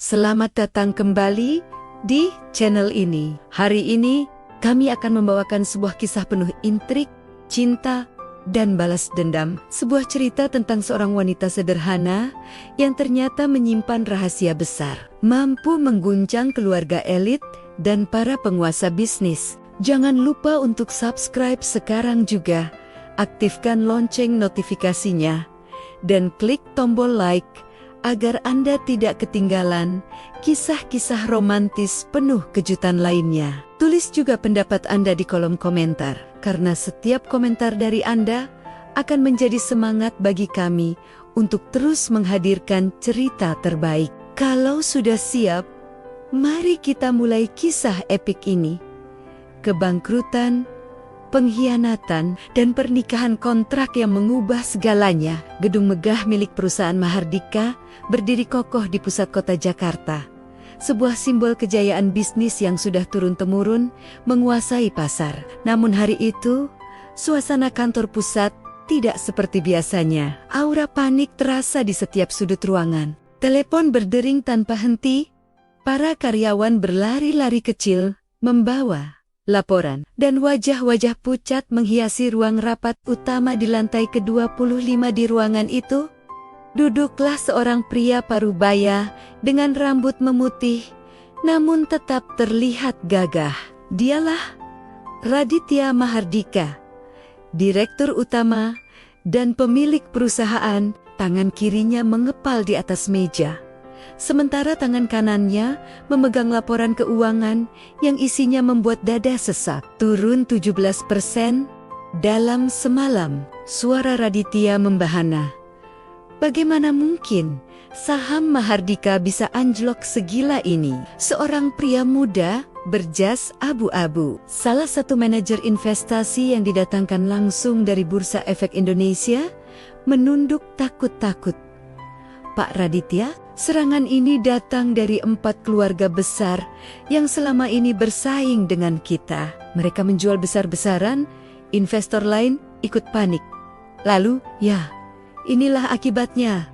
Selamat datang kembali di channel ini. Hari ini kami akan membawakan sebuah kisah penuh intrik, cinta, dan balas dendam. Sebuah cerita tentang seorang wanita sederhana yang ternyata menyimpan rahasia besar, mampu mengguncang keluarga elit dan para penguasa bisnis. Jangan lupa untuk subscribe sekarang juga, aktifkan lonceng notifikasinya, dan klik tombol like agar Anda tidak ketinggalan kisah-kisah romantis penuh kejutan lainnya. Tulis juga pendapat Anda di kolom komentar, karena setiap komentar dari Anda akan menjadi semangat bagi kami untuk terus menghadirkan cerita terbaik. Kalau sudah siap, mari kita mulai kisah epik ini. Kebangkrutan, pengkhianatan, dan pernikahan kontrak yang mengubah segalanya. Gedung megah milik perusahaan Mahardika berdiri kokoh di pusat kota Jakarta. Sebuah simbol kejayaan bisnis yang sudah turun-temurun menguasai pasar. Namun hari itu, suasana kantor pusat tidak seperti biasanya. Aura panik terasa di setiap sudut ruangan. Telepon berdering tanpa henti. Para karyawan berlari-lari kecil membawa laporan, dan wajah-wajah pucat menghiasi ruang rapat utama di lantai ke-25. Di ruangan itu, duduklah seorang pria parubaya dengan rambut memutih, namun tetap terlihat gagah. Dialah Raditya Mahardika, direktur utama dan pemilik perusahaan. Tangan kirinya mengepal di atas meja, sementara tangan kanannya memegang laporan keuangan yang isinya membuat dada sesak. Turun 17% dalam semalam, suara Raditya membahana. Bagaimana mungkin saham Mahardika bisa anjlok segila ini? Seorang pria muda berjas abu-abu, salah satu manajer investasi yang didatangkan langsung dari Bursa Efek Indonesia, menunduk takut-takut. Pak Raditya, serangan ini datang dari 4 keluarga besar yang selama ini bersaing dengan kita. Mereka menjual besar-besaran, investor lain ikut panik. Lalu, ya, inilah akibatnya.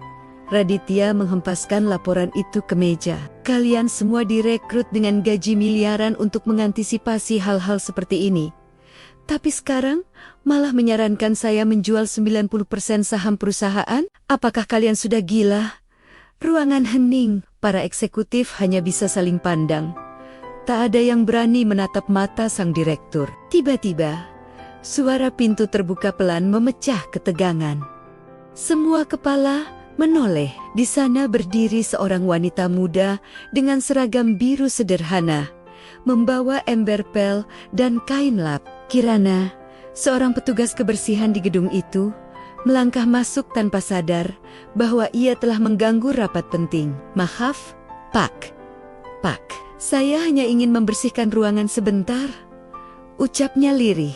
Raditya menghempaskan laporan itu ke meja. Kalian semua direkrut dengan gaji miliaran untuk mengantisipasi hal-hal seperti ini. Tapi sekarang malah menyarankan saya menjual 90% saham perusahaan? Apakah kalian sudah gila? Ruangan hening, para eksekutif hanya bisa saling pandang. Tak ada yang berani menatap mata sang direktur. Tiba-tiba, suara pintu terbuka pelan memecah ketegangan. Semua kepala menoleh. Di sana berdiri seorang wanita muda dengan seragam biru sederhana, membawa ember pel dan kain lap. Kirana, seorang petugas kebersihan di gedung itu, melangkah masuk tanpa sadar bahwa ia telah mengganggu rapat penting. Maaf, Pak. Saya hanya ingin membersihkan ruangan sebentar, ucapnya lirih.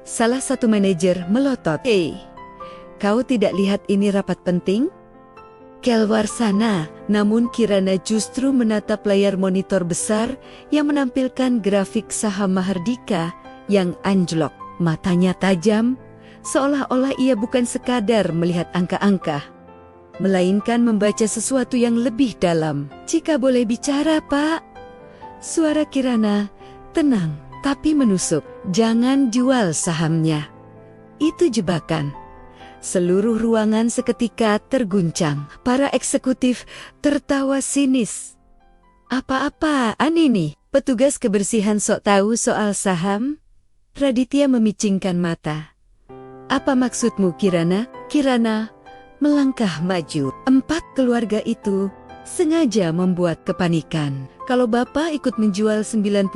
Salah satu manajer melotot. Hei, kau tidak lihat ini rapat penting? Keluar sana. Namun Kirana justru menatap layar monitor besar yang menampilkan grafik saham Mahardika yang anjlok. Matanya tajam, seolah-olah ia bukan sekadar melihat angka-angka, melainkan membaca sesuatu yang lebih dalam. Jika boleh bicara, Pak, suara Kirana tenang tapi menusuk. Jangan jual sahamnya. Itu jebakan. Seluruh ruangan seketika terguncang. Para eksekutif tertawa sinis. Apa-apaan ini? Petugas kebersihan sok tahu soal saham? Raditya memicingkan mata. Apa maksudmu, Kirana? Kirana melangkah maju. 4 keluarga itu sengaja membuat kepanikan. Kalau Bapak ikut menjual 90%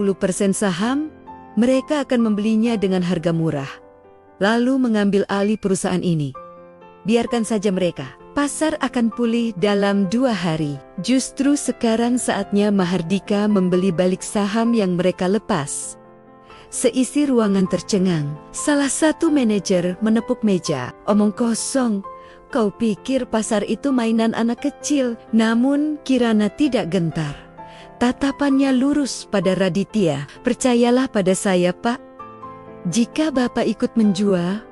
saham, mereka akan membelinya dengan harga murah, lalu mengambil alih perusahaan ini. Biarkan saja mereka. Pasar akan pulih dalam 2 hari. Justru sekarang saatnya Mahardika membeli balik saham yang mereka lepas. Seisi ruangan tercengang. Salah satu manajer menepuk meja. Omong kosong. Kau pikir pasar itu mainan anak kecil? Namun Kirana tidak gentar. Tatapannya lurus pada Raditya. Percayalah pada saya, Pak. Jika Bapak ikut menjual,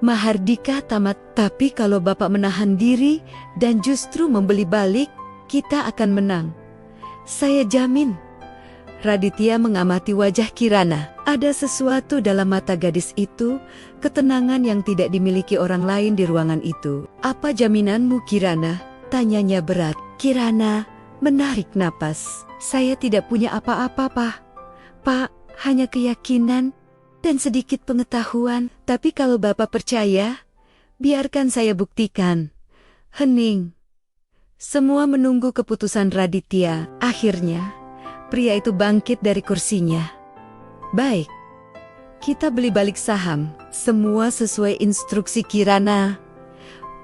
Mahardika tamat. Tapi kalau Bapak menahan diri dan justru membeli balik, kita akan menang. Saya jamin. Raditya mengamati wajah Kirana. Ada sesuatu dalam mata gadis itu, ketenangan yang tidak dimiliki orang lain di ruangan itu. Apa jaminanmu, Kirana? Tanyanya berat. Kirana menarik napas. Saya tidak punya apa-apa, Pak. Pak, hanya keyakinan dan sedikit pengetahuan. Tapi kalau Bapak percaya, biarkan saya buktikan. Hening. Semua menunggu keputusan Raditya. Akhirnya, pria itu bangkit dari kursinya. Baik, kita beli balik saham. Semua sesuai instruksi Kirana.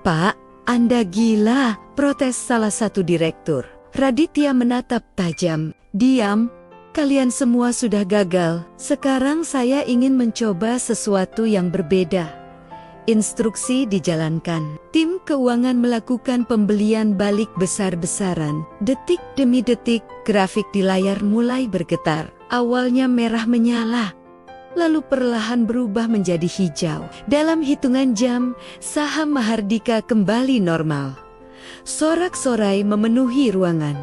Pak, Anda gila, protes salah satu direktur. Raditya menatap tajam. Diam, kalian semua sudah gagal. Sekarang saya ingin mencoba sesuatu yang berbeda. Instruksi dijalankan. Tim keuangan melakukan pembelian balik besar-besaran. Detik demi detik, grafik di layar mulai bergetar. Awalnya merah menyala, lalu perlahan berubah menjadi hijau. Dalam hitungan jam, saham Mahardika kembali normal. Sorak-sorai memenuhi ruangan.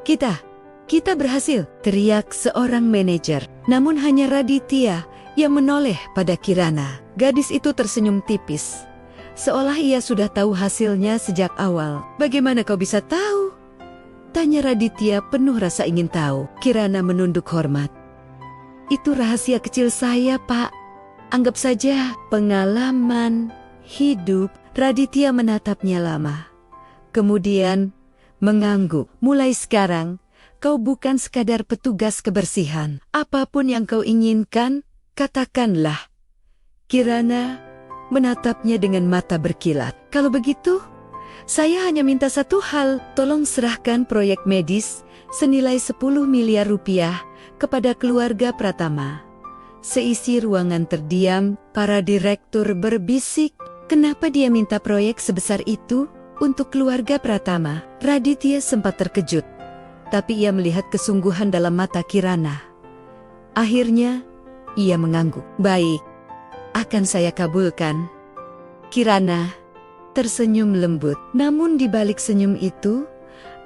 Kita berhasil, teriak seorang manajer. Namun hanya Raditya yang menoleh pada Kirana. Gadis itu tersenyum tipis, seolah ia sudah tahu hasilnya sejak awal. Bagaimana kau bisa tahu? Tanya Raditya penuh rasa ingin tahu. Kirana menunduk hormat. Itu rahasia kecil saya, Pak. Anggap saja pengalaman hidup. Raditya menatapnya lama. Kemudian mengangguk. Mulai sekarang, kau bukan sekadar petugas kebersihan. Apapun yang kau inginkan, katakanlah. Kirana menatapnya dengan mata berkilat. Kalau begitu, saya hanya minta satu hal. Tolong serahkan proyek medis senilai 10 miliar rupiah kepada keluarga Pratama. Seisi ruangan terdiam, para direktur berbisik. Kenapa dia minta proyek sebesar itu untuk keluarga Pratama? Raditya sempat terkejut, tapi ia melihat kesungguhan dalam mata Kirana. Akhirnya, ia mengangguk. Baik, akan saya kabulkan. Kirana tersenyum lembut. Namun di balik senyum itu,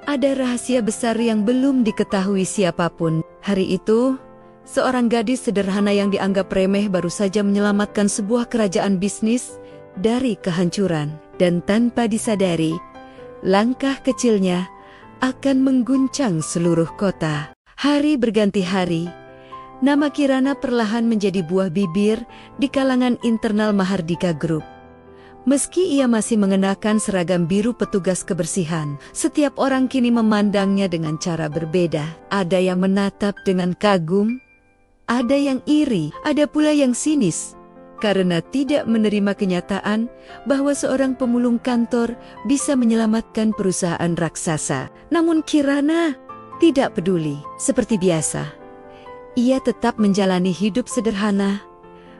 ada rahasia besar yang belum diketahui siapapun. Hari itu, seorang gadis sederhana yang dianggap remeh baru saja menyelamatkan sebuah kerajaan bisnis dari kehancuran. Dan tanpa disadari, langkah kecilnya akan mengguncang seluruh kota. Hari berganti hari, nama Kirana perlahan menjadi buah bibir di kalangan internal Mahardika Group. Meski ia masih mengenakan seragam biru petugas kebersihan, setiap orang kini memandangnya dengan cara berbeda. Ada yang menatap dengan kagum, ada yang iri, ada pula yang sinis, karena tidak menerima kenyataan bahwa seorang pemulung kantor bisa menyelamatkan perusahaan raksasa. Namun Kirana tidak peduli. Seperti biasa, ia tetap menjalani hidup sederhana,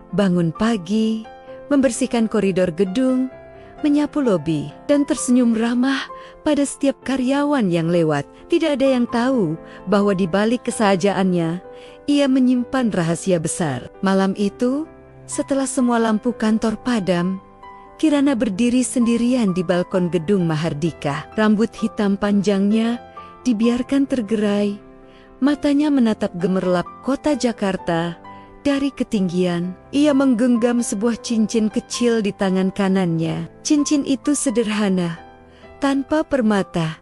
bangun pagi, membersihkan koridor gedung, menyapu lobi, dan tersenyum ramah pada setiap karyawan yang lewat. Tidak ada yang tahu bahwa di balik kesajaannya, ia menyimpan rahasia besar. Malam itu, setelah semua lampu kantor padam, Kirana berdiri sendirian di balkon gedung Mahardika. Rambut hitam panjangnya dibiarkan tergerai, matanya menatap gemerlap kota Jakarta. Dari ketinggian, ia menggenggam sebuah cincin kecil di tangan kanannya. Cincin itu sederhana, tanpa permata,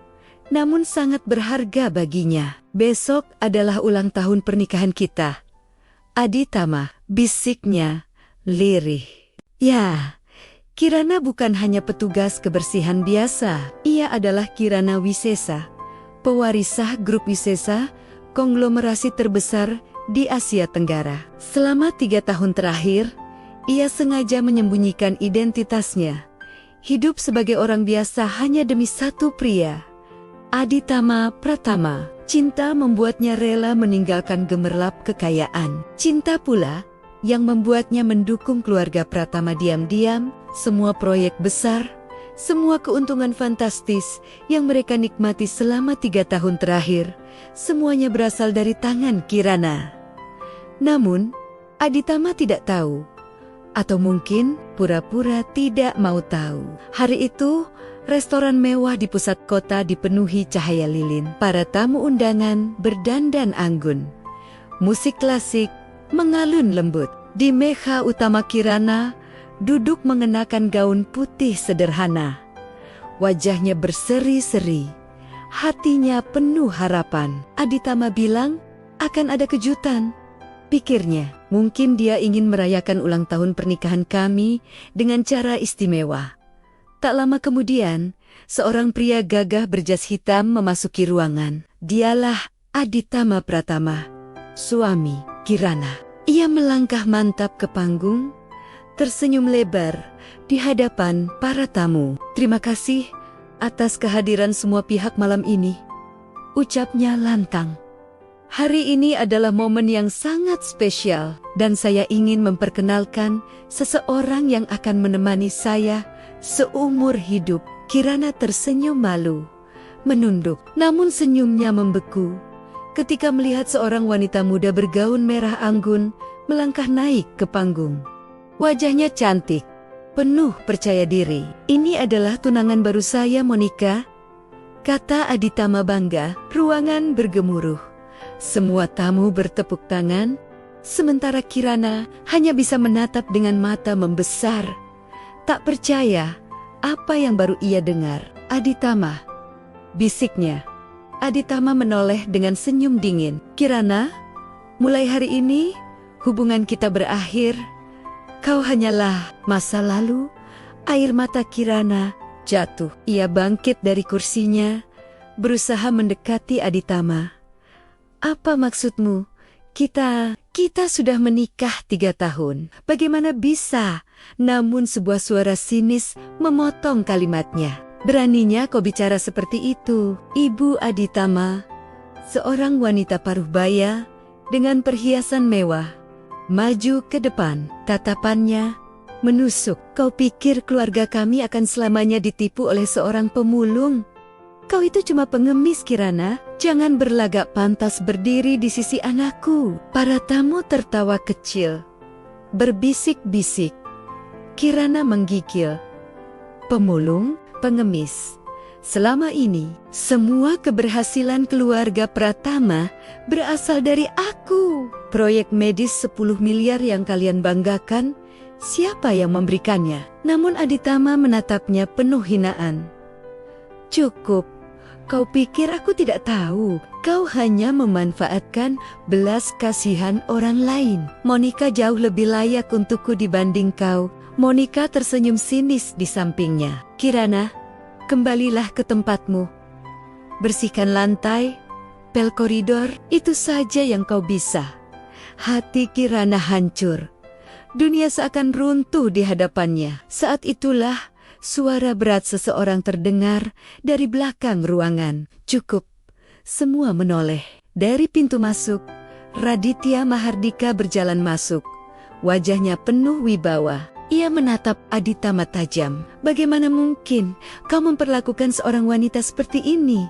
namun sangat berharga baginya. Besok adalah ulang tahun pernikahan kita, Aditama, bisiknya lirih. Ya, Kirana bukan hanya petugas kebersihan biasa. Ia adalah Kirana Wisesa, pewarisah grup Wisesa, konglomerasi terbesar di Asia Tenggara. Selama 3 tahun terakhir, ia sengaja menyembunyikan identitasnya. Hidup sebagai orang biasa hanya demi satu pria, Aditama Pratama. Cinta membuatnya rela meninggalkan gemerlap kekayaan. Cinta pula yang membuatnya mendukung keluarga Pratama diam-diam. Semua proyek besar, semua keuntungan fantastis yang mereka nikmati selama 3 tahun terakhir, semuanya berasal dari tangan Kirana. Namun, Aditama tidak tahu, atau mungkin pura-pura tidak mau tahu. Hari itu, Restoran mewah di pusat kota dipenuhi cahaya lilin. Para tamu undangan berdandan anggun. Musik klasik mengalun lembut. Di meja utama Kirana duduk mengenakan gaun putih sederhana. Wajahnya berseri-seri. Hatinya penuh harapan. Aditama bilang akan ada kejutan. Pikirnya, mungkin dia ingin merayakan ulang tahun pernikahan kami dengan cara istimewa. Tak lama kemudian, seorang pria gagah berjas hitam memasuki ruangan. Dialah Aditama Pratama, suami Kirana. Ia melangkah mantap ke panggung, tersenyum lebar di hadapan para tamu. Terima kasih atas kehadiran semua pihak malam ini, ucapnya lantang. Hari ini adalah momen yang sangat spesial dan saya ingin memperkenalkan seseorang yang akan menemani saya seumur hidup. Kirana tersenyum malu, menunduk, namun senyumnya membeku ketika melihat seorang wanita muda bergaun merah anggun melangkah naik ke panggung. Wajahnya cantik, penuh percaya diri. Ini adalah tunangan baru saya, Monica, kata Aditama bangga. Ruangan bergemuruh. Semua tamu bertepuk tangan, sementara Kirana hanya bisa menatap dengan mata membesar. Tak percaya apa yang baru ia dengar. Aditama, bisiknya. Aditama menoleh dengan senyum dingin. Kirana, mulai hari ini hubungan kita berakhir. Kau hanyalah masa lalu. Air mata Kirana jatuh. Ia bangkit dari kursinya, berusaha mendekati Aditama. Apa maksudmu? Kita sudah menikah 3 tahun. Bagaimana bisa? Namun sebuah suara sinis memotong kalimatnya. Beraninya kau bicara seperti itu, Ibu Aditama, seorang wanita paruh baya dengan perhiasan mewah, maju ke depan. Tatapannya menusuk. Kau pikir keluarga kami akan selamanya ditipu oleh seorang pemulung? Kau itu cuma pengemis, Kirana. Jangan berlagak pantas berdiri di sisi anakku. Para tamu tertawa kecil, berbisik-bisik. Kirana menggigil. Pemulung, pengemis. Selama ini, semua keberhasilan keluarga Pratama berasal dari aku. Proyek medis 10 miliar yang kalian banggakan, siapa yang memberikannya? Namun Aditama menatapnya penuh hinaan. Cukup. Kau pikir aku tidak tahu? Kau hanya memanfaatkan belas kasihan orang lain. Monica jauh lebih layak untukku dibanding kau. Monica tersenyum sinis di sampingnya. Kirana, kembalilah ke tempatmu. Bersihkan lantai, pel koridor, itu saja yang kau bisa. Hati Kirana hancur. Dunia seakan runtuh di hadapannya. Saat itulah suara berat seseorang terdengar dari belakang ruangan. Cukup. Semua menoleh. Dari pintu masuk, Raditya Mahardika berjalan masuk. Wajahnya penuh wibawa. Ia menatap Aditama tajam. Bagaimana mungkin kau memperlakukan seorang wanita seperti ini?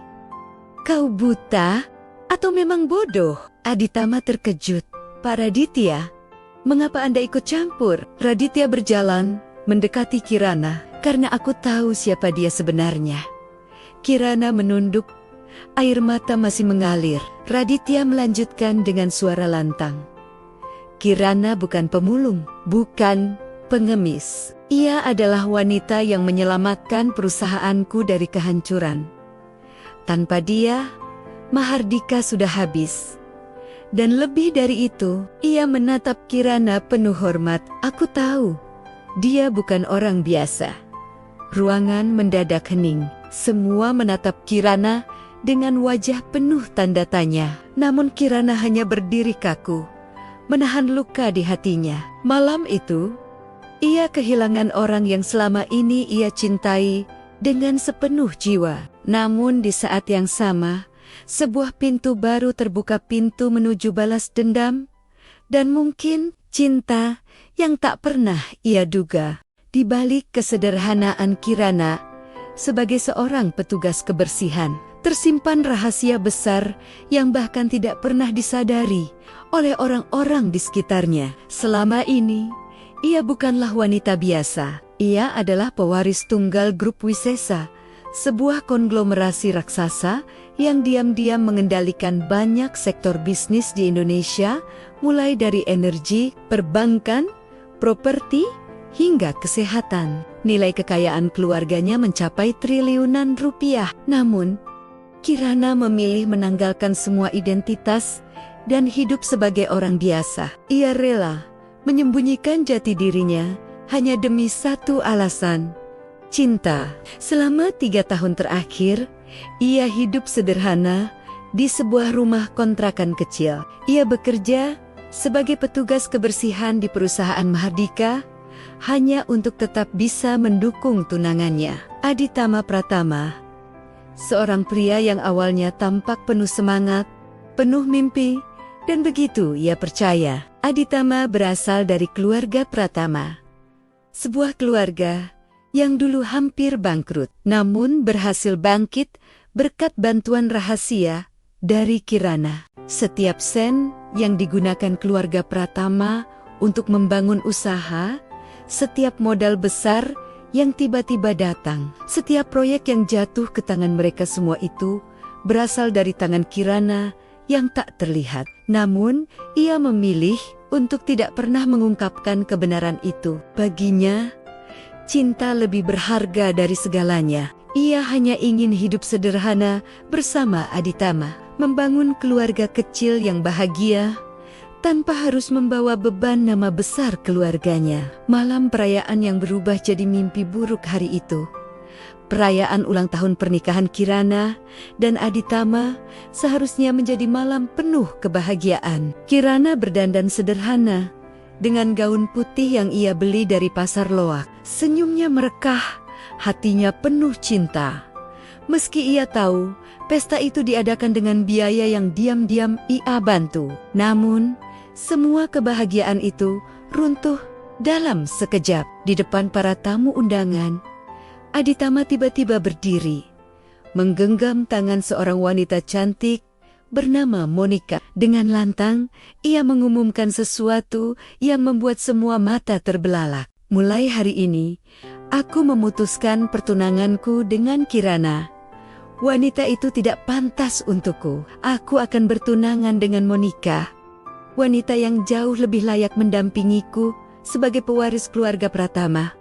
Kau buta? Atau memang bodoh? Aditama terkejut. Pak Raditya, mengapa Anda ikut campur? Raditya berjalan mendekati Kirana. Karena aku tahu siapa dia sebenarnya. Kirana menunduk, air mata masih mengalir. Raditya melanjutkan dengan suara lantang. Kirana bukan pemulung, bukan pengemis. Ia adalah wanita yang menyelamatkan perusahaanku dari kehancuran. Tanpa dia, Mahardika sudah habis. Dan lebih dari itu, ia menatap Kirana penuh hormat. Aku tahu, dia bukan orang biasa. Ruangan mendadak hening. Semua menatap Kirana dengan wajah penuh tanda tanya. Namun Kirana hanya berdiri kaku, menahan luka di hatinya. Malam itu, ia kehilangan orang yang selama ini ia cintai dengan sepenuh jiwa. Namun di saat yang sama, sebuah pintu baru terbuka, pintu menuju balas dendam, dan mungkin cinta yang tak pernah ia duga. Di balik kesederhanaan Kirana sebagai seorang petugas kebersihan, tersimpan rahasia besar yang bahkan tidak pernah disadari oleh orang-orang di sekitarnya. Selama ini, ia bukanlah wanita biasa. Ia adalah pewaris tunggal grup Wisesa, sebuah konglomerasi raksasa yang diam-diam mengendalikan banyak sektor bisnis di Indonesia, mulai dari energi, perbankan, properti, hingga kesehatan. Nilai kekayaan keluarganya mencapai triliunan rupiah. Namun, Kirana memilih menanggalkan semua identitas dan hidup sebagai orang biasa. Ia rela menyembunyikan jati dirinya hanya demi satu alasan: cinta. Selama 3 tahun terakhir, ia hidup sederhana di sebuah rumah kontrakan kecil. Ia bekerja sebagai petugas kebersihan di perusahaan Mahardika hanya untuk tetap bisa mendukung tunangannya, Aditama Pratama. Seorang pria yang awalnya tampak penuh semangat, penuh mimpi, dan begitu ia percaya. Aditama berasal dari keluarga Pratama. Sebuah keluarga yang dulu hampir bangkrut, namun berhasil bangkit berkat bantuan rahasia dari Kirana. Setiap sen yang digunakan keluarga Pratama untuk membangun usaha, setiap modal besar yang tiba-tiba datang, setiap proyek yang jatuh ke tangan mereka, semua itu berasal dari tangan Kirana yang tak terlihat. Namun, ia memilih untuk tidak pernah mengungkapkan kebenaran itu. Baginya, cinta lebih berharga dari segalanya. Ia hanya ingin hidup sederhana bersama Aditama, membangun keluarga kecil yang bahagia, tanpa harus membawa beban nama besar keluarganya. Malam perayaan yang berubah jadi mimpi buruk hari itu. Perayaan ulang tahun pernikahan Kirana dan Aditama seharusnya menjadi malam penuh kebahagiaan. Kirana berdandan sederhana dengan gaun putih yang ia beli dari pasar loak. Senyumnya merekah, hatinya penuh cinta. Meski ia tahu pesta itu diadakan dengan biaya yang diam-diam ia bantu. Namun, semua kebahagiaan itu runtuh dalam sekejap. Di depan para tamu undangan, Aditama tiba-tiba berdiri, menggenggam tangan seorang wanita cantik bernama Monica. Dengan lantang, ia mengumumkan sesuatu yang membuat semua mata terbelalak. Mulai hari ini, aku memutuskan pertunanganku dengan Kirana. Wanita itu tidak pantas untukku. Aku akan bertunangan dengan Monica, wanita yang jauh lebih layak mendampingiku sebagai pewaris keluarga Pratama.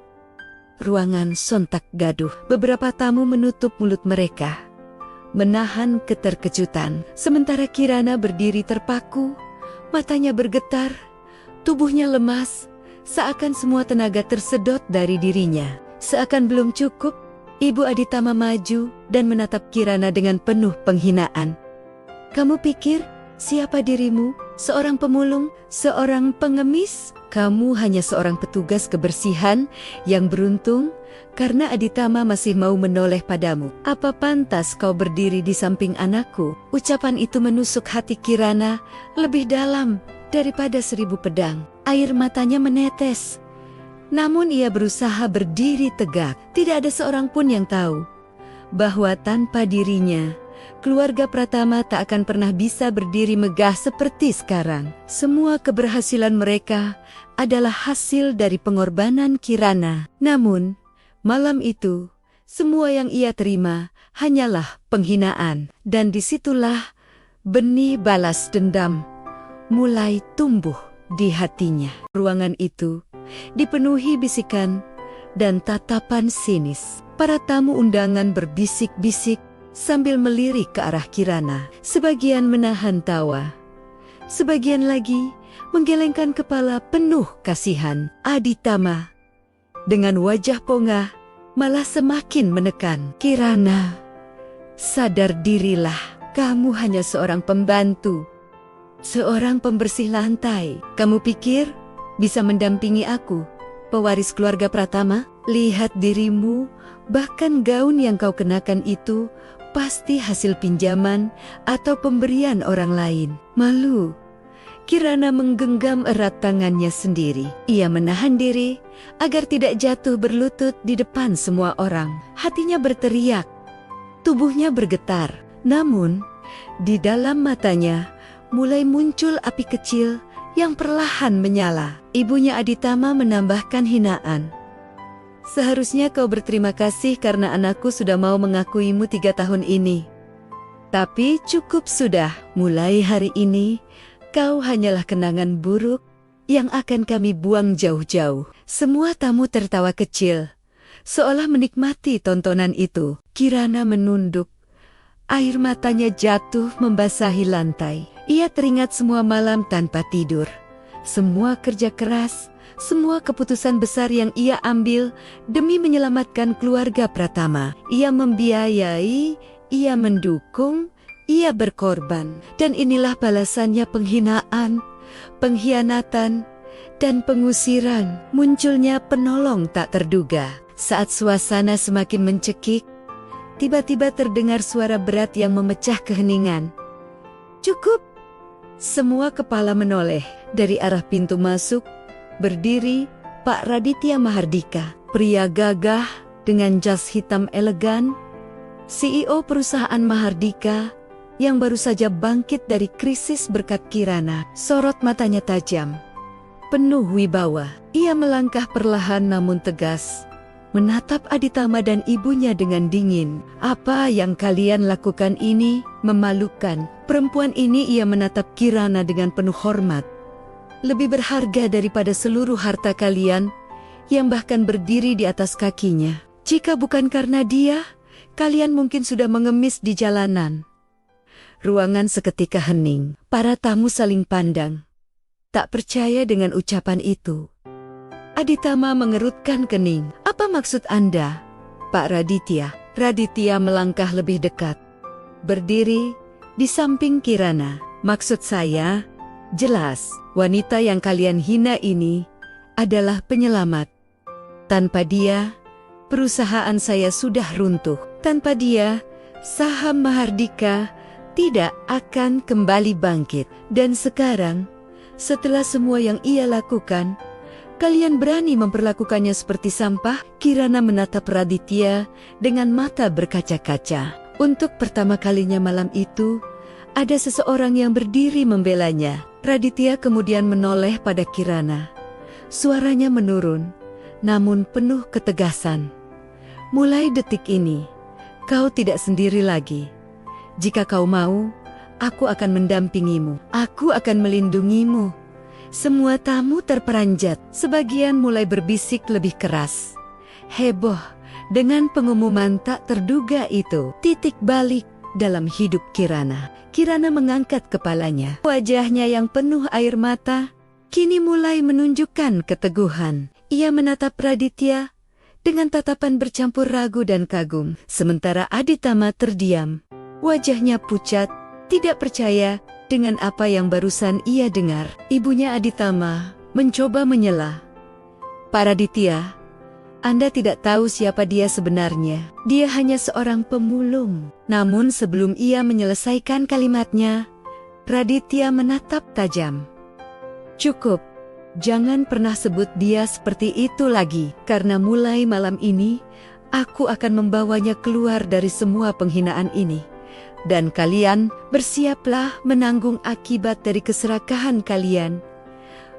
Ruangan sontak gaduh. Beberapa tamu menutup mulut mereka, menahan keterkejutan. Sementara Kirana berdiri terpaku, matanya bergetar, tubuhnya lemas, seakan semua tenaga tersedot dari dirinya. Seakan belum cukup, Ibu Aditama maju dan menatap Kirana dengan penuh penghinaan. "Kamu pikir siapa dirimu? Seorang pemulung? Seorang pengemis? Kamu hanya seorang petugas kebersihan yang beruntung karena Aditama masih mau menoleh padamu. Apa pantas kau berdiri di samping anakku?" Ucapan itu menusuk hati Kirana lebih dalam daripada 1000 pedang. Air matanya menetes. Namun ia berusaha berdiri tegak. Tidak ada seorang pun yang tahu bahwa tanpa dirinya, keluarga Pratama tak akan pernah bisa berdiri megah seperti sekarang. Semua keberhasilan mereka adalah hasil dari pengorbanan Kirana. Namun, malam itu, semua yang ia terima hanyalah penghinaan. Dan disitulah benih balas dendam mulai tumbuh di hatinya. Ruangan itu dipenuhi bisikan dan tatapan sinis. Para tamu undangan berbisik-bisik sambil melirik ke arah Kirana. Sebagian menahan tawa, sebagian lagi menggelengkan kepala penuh kasihan. Aditama dengan wajah pongah malah semakin menekan. "Kirana, sadar dirilah. Kamu hanya seorang pembantu, seorang pembersih lantai. Kamu pikir bisa mendampingi aku, pewaris keluarga Pratama? Lihat dirimu, bahkan gaun yang kau kenakan itu pasti hasil pinjaman atau pemberian orang lain." Malu, Kirana menggenggam erat tangannya sendiri. Ia menahan diri agar tidak jatuh berlutut di depan semua orang. Hatinya berteriak, tubuhnya bergetar. Namun, di dalam matanya mulai muncul api kecil yang perlahan menyala. Ibunya Aditama menambahkan hinaan, Seharusnya kau berterima kasih karena anakku sudah mau mengakuimu 3 tahun ini. Tapi cukup sudah, mulai hari ini, kau hanyalah kenangan buruk yang akan kami buang jauh-jauh. Semua tamu tertawa kecil, seolah menikmati tontonan itu. Kirana menunduk. Air matanya jatuh membasahi lantai. Ia teringat semua malam tanpa tidur. Semua kerja keras, semua keputusan besar yang ia ambil demi menyelamatkan keluarga Pratama. Ia membiayai, ia mendukung, ia berkorban. Dan inilah balasannya: penghinaan, pengkhianatan, dan pengusiran. Munculnya penolong tak terduga. Saat suasana semakin mencekik, tiba-tiba terdengar suara berat yang memecah keheningan. Cukup! Semua kepala menoleh. Dari arah pintu masuk, berdiri Pak Raditya Mahardika, pria gagah dengan jas hitam elegan, CEO perusahaan Mahardika yang baru saja bangkit dari krisis berkat Kirana. Sorot matanya tajam, penuh wibawa. Ia melangkah perlahan namun tegas, menatap Aditama dan ibunya dengan dingin. Apa yang kalian lakukan ini memalukan. Perempuan ini, ia menatap Kirana dengan penuh hormat. Lebih berharga daripada seluruh harta kalian yang bahkan berdiri di atas kakinya. Jika bukan karena dia, kalian mungkin sudah mengemis di jalanan. Ruangan seketika hening. Para tamu saling pandang, tak percaya dengan ucapan itu. Aditama mengerutkan kening. Apa maksud Anda, Pak Raditya? Raditya melangkah lebih dekat, berdiri di samping Kirana. Maksud saya jelas, wanita yang kalian hina ini adalah penyelamat. Tanpa dia, perusahaan saya sudah runtuh. Tanpa dia, saham Mahardika tidak akan kembali bangkit. Dan sekarang, setelah semua yang ia lakukan, kalian berani memperlakukannya seperti sampah? Kirana menatap Raditya dengan mata berkaca-kaca. Untuk pertama kalinya malam itu, ada seseorang yang berdiri membelanya. Raditya kemudian menoleh pada Kirana. Suaranya menurun, namun penuh ketegasan. Mulai detik ini, kau tidak sendiri lagi. Jika kau mau, aku akan mendampingimu. Aku akan melindungimu. Semua tamu terperanjat. Sebagian mulai berbisik lebih keras. Heboh dengan pengumuman tak terduga itu. Titik balik dalam hidup Kirana. Kirana mengangkat kepalanya. Wajahnya yang penuh air mata kini mulai menunjukkan keteguhan. Ia menatap Raditya dengan tatapan bercampur ragu dan kagum. Sementara Aditama terdiam. Wajahnya pucat, tidak percaya dengan apa yang barusan ia dengar. Ibunya Aditama mencoba menyela. Pak Raditya, Anda tidak tahu siapa dia sebenarnya. Dia hanya seorang pemulung. Namun sebelum ia menyelesaikan kalimatnya, Raditya menatap tajam. Cukup, jangan pernah sebut dia seperti itu lagi. Karena mulai malam ini, aku akan membawanya keluar dari semua penghinaan ini. Dan kalian bersiaplah menanggung akibat dari keserakahan kalian.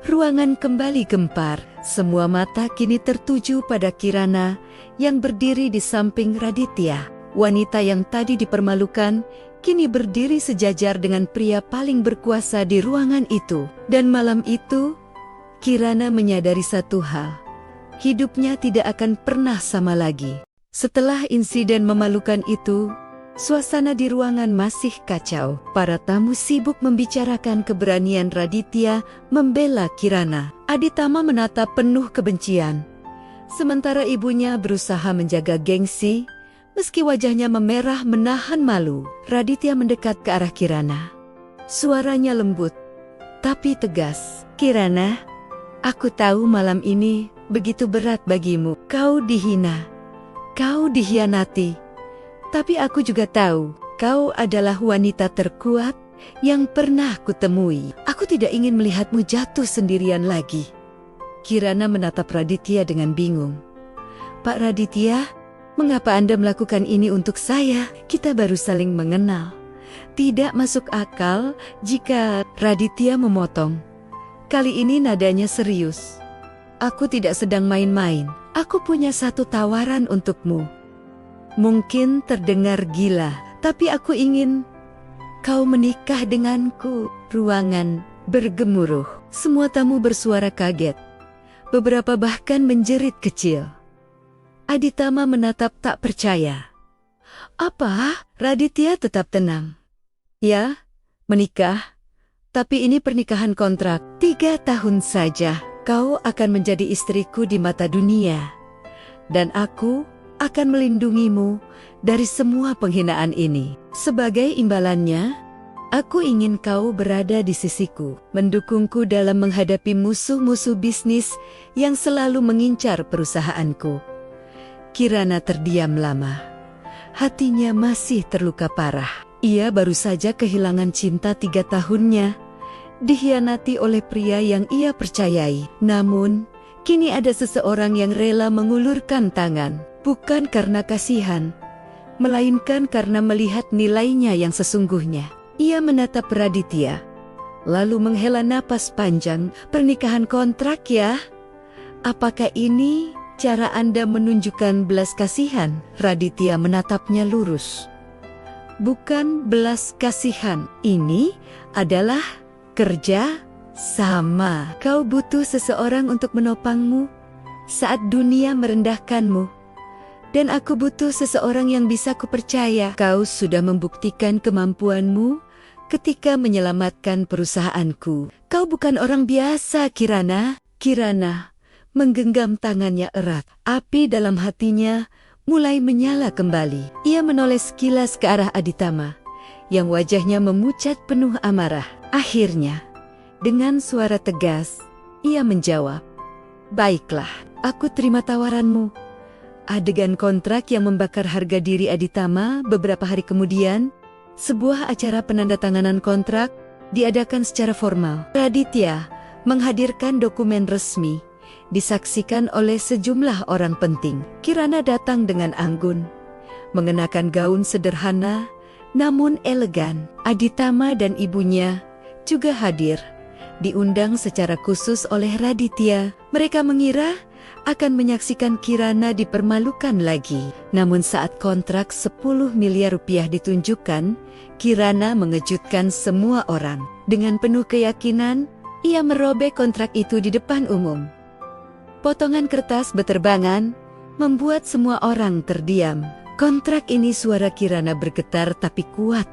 Ruangan kembali gempar. Semua mata kini tertuju pada Kirana yang berdiri di samping Raditya. Wanita yang tadi dipermalukan kini berdiri sejajar dengan pria paling berkuasa di ruangan itu. Dan malam itu, Kirana menyadari satu hal. Hidupnya tidak akan pernah sama lagi. Setelah insiden memalukan itu, suasana di ruangan masih kacau. Para tamu sibuk membicarakan keberanian Raditya membela Kirana. Aditama menatap penuh kebencian. Sementara ibunya berusaha menjaga gengsi, meski wajahnya memerah menahan malu. Raditya mendekat ke arah Kirana. Suaranya lembut, tapi tegas. Kirana, aku tahu malam ini begitu berat bagimu. Kau dihina, kau dikhianati. Tapi aku juga tahu, kau adalah wanita terkuat yang pernah kutemui. Aku tidak ingin melihatmu jatuh sendirian lagi. Kirana menatap Raditya dengan bingung. Pak Raditya, mengapa Anda melakukan ini untuk saya? Kita baru saling mengenal. Tidak masuk akal jika Raditya memotong. Kali ini nadanya serius. Aku tidak sedang main-main. Aku punya satu tawaran untukmu. Mungkin terdengar gila, tapi aku ingin kau menikah denganku. Ruangan bergemuruh. Semua tamu bersuara kaget. Beberapa bahkan menjerit kecil. Aditama menatap tak percaya. Apa? Raditya tetap tenang. Ya, menikah. Tapi ini pernikahan kontrak. 3 tahun saja. Kau akan menjadi istriku di mata dunia. Dan aku akan melindungimu dari semua penghinaan ini. Sebagai imbalannya, aku ingin kau berada di sisiku, mendukungku dalam menghadapi musuh-musuh bisnis yang selalu mengincar perusahaanku. Kirana terdiam lama. Hatinya masih terluka parah. Ia baru saja kehilangan cinta 3 tahunnya, dikhianati oleh pria yang ia percayai. Namun, kini ada seseorang yang rela mengulurkan tangan. Bukan karena kasihan, melainkan karena melihat nilainya yang sesungguhnya. Ia menatap Raditya, lalu menghela napas panjang. Pernikahan kontrak ya? Apakah ini cara Anda menunjukkan belas kasihan? Raditya menatapnya lurus. Bukan belas kasihan, ini adalah kerja sama. Kau butuh seseorang untuk menopangmu saat dunia merendahkanmu. Dan aku butuh seseorang yang bisa kupercaya. Kau sudah membuktikan kemampuanmu ketika menyelamatkan perusahaanku. Kau bukan orang biasa, Kirana. Kirana menggenggam tangannya erat. Api dalam hatinya mulai menyala kembali. Ia menoleh sekilas ke arah Aditama, yang wajahnya memucat penuh amarah. Akhirnya, dengan suara tegas, ia menjawab, "Baiklah, aku terima tawaranmu." Adegan kontrak yang membakar harga diri Aditama. Beberapa hari kemudian, sebuah acara penandatanganan kontrak diadakan secara formal. Raditya menghadirkan dokumen resmi, disaksikan oleh sejumlah orang penting. Kirana datang dengan anggun, mengenakan gaun sederhana namun elegan. Aditama dan ibunya juga hadir, diundang secara khusus oleh Raditya. Mereka mengira akan menyaksikan Kirana dipermalukan lagi. Namun saat kontrak 10 miliar rupiah ditunjukkan, Kirana mengejutkan semua orang. Dengan penuh keyakinan, ia merobek kontrak itu di depan umum. Potongan kertas beterbangan, membuat semua orang terdiam. Kontrak ini, suara Kirana bergetar tapi kuat,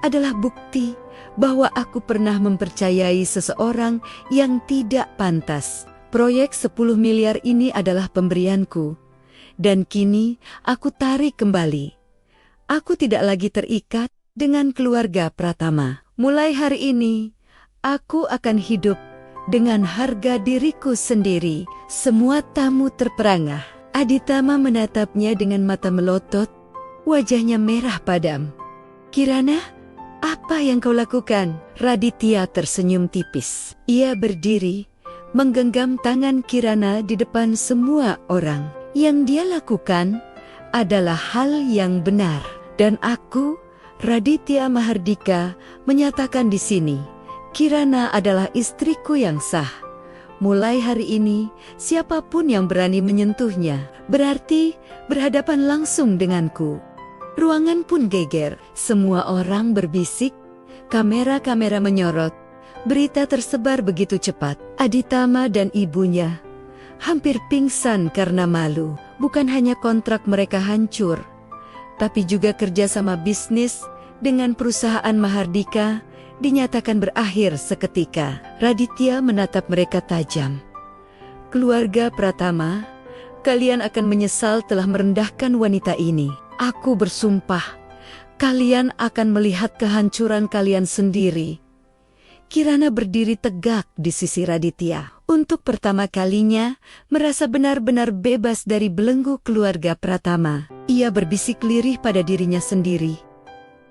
adalah bukti bahwa aku pernah mempercayai seseorang yang tidak pantas. Proyek 10 miliar ini adalah pemberianku, dan kini aku tarik kembali. Aku tidak lagi terikat dengan keluarga Pratama. Mulai hari ini, aku akan hidup dengan harga diriku sendiri. Semua tamu terperangah. Aditama menatapnya dengan mata melotot, wajahnya merah padam. "Kirana, apa yang kau lakukan?" Raditya tersenyum tipis. Ia berdiri, menggenggam tangan Kirana di depan semua orang. Yang dia lakukan adalah hal yang benar. Dan aku, Raditya Mahardika, menyatakan di sini, Kirana adalah istriku yang sah. Mulai hari ini, siapapun yang berani menyentuhnya, berarti berhadapan langsung denganku. Ruangan pun geger, semua orang berbisik, kamera-kamera menyorot. Berita tersebar begitu cepat. Aditama dan ibunya hampir pingsan karena malu. Bukan hanya kontrak mereka hancur, tapi juga kerjasama bisnis dengan perusahaan Mahardika dinyatakan berakhir seketika. Raditya menatap mereka tajam. "Keluarga Pratama, kalian akan menyesal telah merendahkan wanita ini. Aku bersumpah, kalian akan melihat kehancuran kalian sendiri." Kirana berdiri tegak di sisi Raditya. Untuk pertama kalinya, merasa benar-benar bebas dari belenggu keluarga Pratama. Ia berbisik lirih pada dirinya sendiri.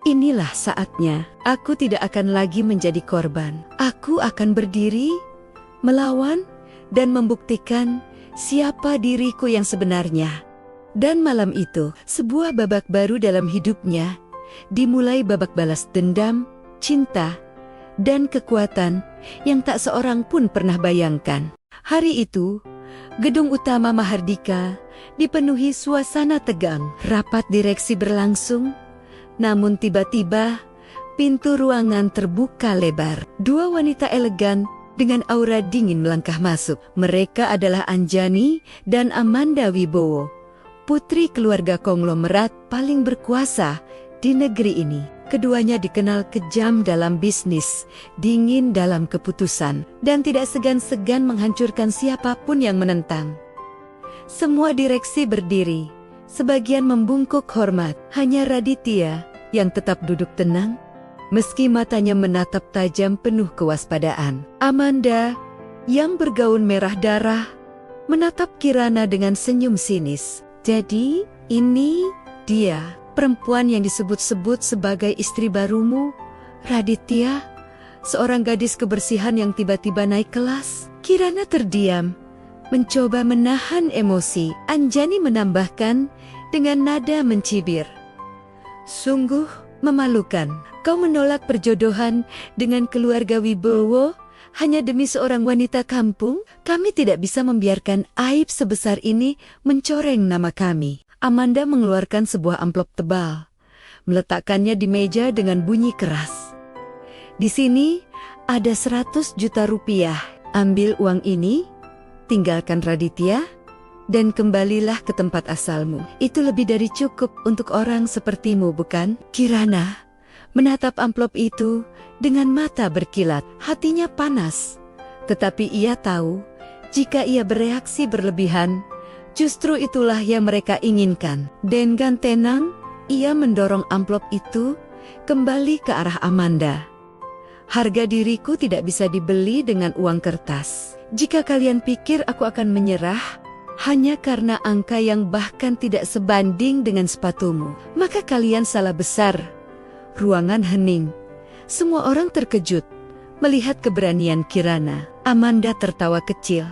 "Inilah saatnya. Aku tidak akan lagi menjadi korban. Aku akan berdiri, melawan, dan membuktikan siapa diriku yang sebenarnya." Dan malam itu, sebuah babak baru dalam hidupnya dimulai, babak balas dendam, cinta, dan kekuatan yang tak seorang pun pernah bayangkan. Hari itu, gedung utama Mahardika dipenuhi suasana tegang. Rapat direksi berlangsung, namun tiba-tiba pintu ruangan terbuka lebar. Dua wanita elegan dengan aura dingin melangkah masuk. Mereka adalah Anjani dan Amanda Wibowo, putri keluarga konglomerat paling berkuasa di negeri ini. Keduanya dikenal kejam dalam bisnis, dingin dalam keputusan, dan tidak segan-segan menghancurkan siapapun yang menentang. Semua direksi berdiri, sebagian membungkuk hormat. Hanya Raditya yang tetap duduk tenang, meski matanya menatap tajam penuh kewaspadaan. Amanda, yang bergaun merah darah, menatap Kirana dengan senyum sinis. Jadi, ini dia, perempuan yang disebut-sebut sebagai istri barumu, Raditya, seorang gadis kebersihan yang tiba-tiba naik kelas. Kirana terdiam, mencoba menahan emosi. Anjani menambahkan dengan nada mencibir, "Sungguh memalukan. Kau menolak perjodohan dengan keluarga Wibowo hanya demi seorang wanita kampung? Kami tidak bisa membiarkan aib sebesar ini mencoreng nama kami." Amanda mengeluarkan sebuah amplop tebal, meletakkannya di meja dengan bunyi keras. "Di sini ada 100 juta rupiah. Ambil uang ini, tinggalkan Raditya, dan kembalilah ke tempat asalmu. Itu lebih dari cukup untuk orang sepertimu, bukan?" Kirana menatap amplop itu dengan mata berkilat. Hatinya panas, tetapi ia tahu jika ia bereaksi berlebihan, justru itulah yang mereka inginkan. Dengan tenang, ia mendorong amplop itu kembali ke arah Amanda. "Harga diriku tidak bisa dibeli dengan uang kertas. Jika kalian pikir aku akan menyerah hanya karena angka yang bahkan tidak sebanding dengan sepatumu, maka kalian salah besar." Ruangan hening. Semua orang terkejut melihat keberanian Kirana. Amanda tertawa kecil.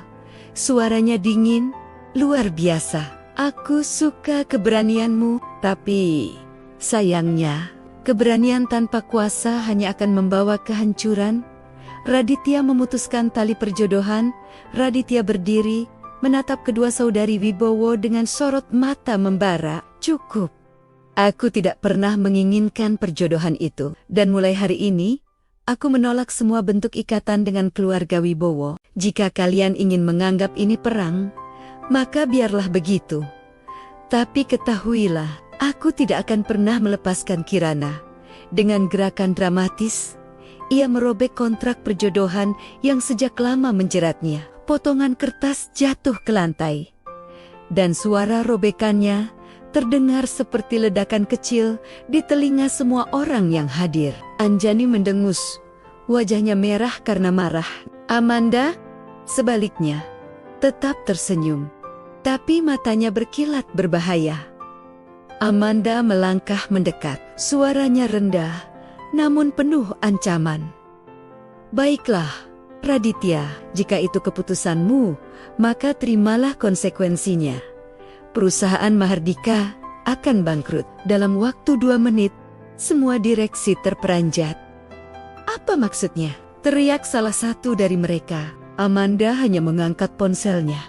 Suaranya dingin, luar biasa. "Aku suka keberanianmu, tapi sayangnya, keberanian tanpa kuasa hanya akan membawa kehancuran." Raditya memutuskan tali perjodohan. Raditya berdiri, menatap kedua saudari Wibowo dengan sorot mata membara. "Cukup. Aku tidak pernah menginginkan perjodohan itu, dan mulai hari ini, aku menolak semua bentuk ikatan dengan keluarga Wibowo. Jika kalian ingin menganggap ini perang, maka biarlah begitu. Tapi ketahuilah, aku tidak akan pernah melepaskan Kirana." Dengan gerakan dramatis, ia merobek kontrak perjodohan yang sejak lama menjeratnya. Potongan kertas jatuh ke lantai, dan suara robekannya terdengar seperti ledakan kecil di telinga semua orang yang hadir. Anjani mendengus, wajahnya merah karena marah. Amanda, sebaliknya, tetap tersenyum, tapi matanya berkilat berbahaya. Amanda melangkah mendekat, suaranya rendah, namun penuh ancaman. "Baiklah, Raditya, jika itu keputusanmu, maka terimalah konsekuensinya. Perusahaan Mahardika akan bangkrut." Dalam waktu 2 menit, semua direksi terperanjat. "Apa maksudnya?" teriak salah satu dari mereka. Amanda hanya mengangkat ponselnya,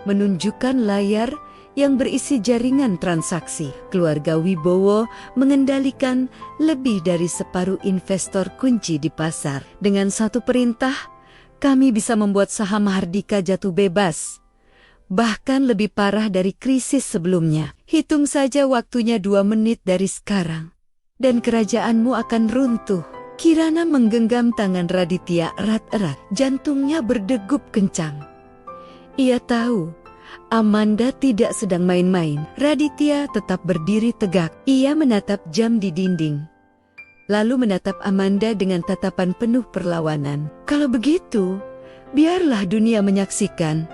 menunjukkan layar yang berisi jaringan transaksi. Keluarga Wibowo mengendalikan lebih dari separuh investor kunci di pasar. Dengan satu perintah, kami bisa membuat saham Mahardika jatuh bebas. Bahkan lebih parah dari krisis sebelumnya. Hitung saja waktunya 2 menit dari sekarang, dan kerajaanmu akan runtuh. Kirana menggenggam tangan Raditya erat-erat, jantungnya berdegup kencang. Ia tahu Amanda tidak sedang main-main. Raditya tetap berdiri tegak. Ia menatap jam di dinding, lalu menatap Amanda dengan tatapan penuh perlawanan. "Kalau begitu, biarlah dunia menyaksikan.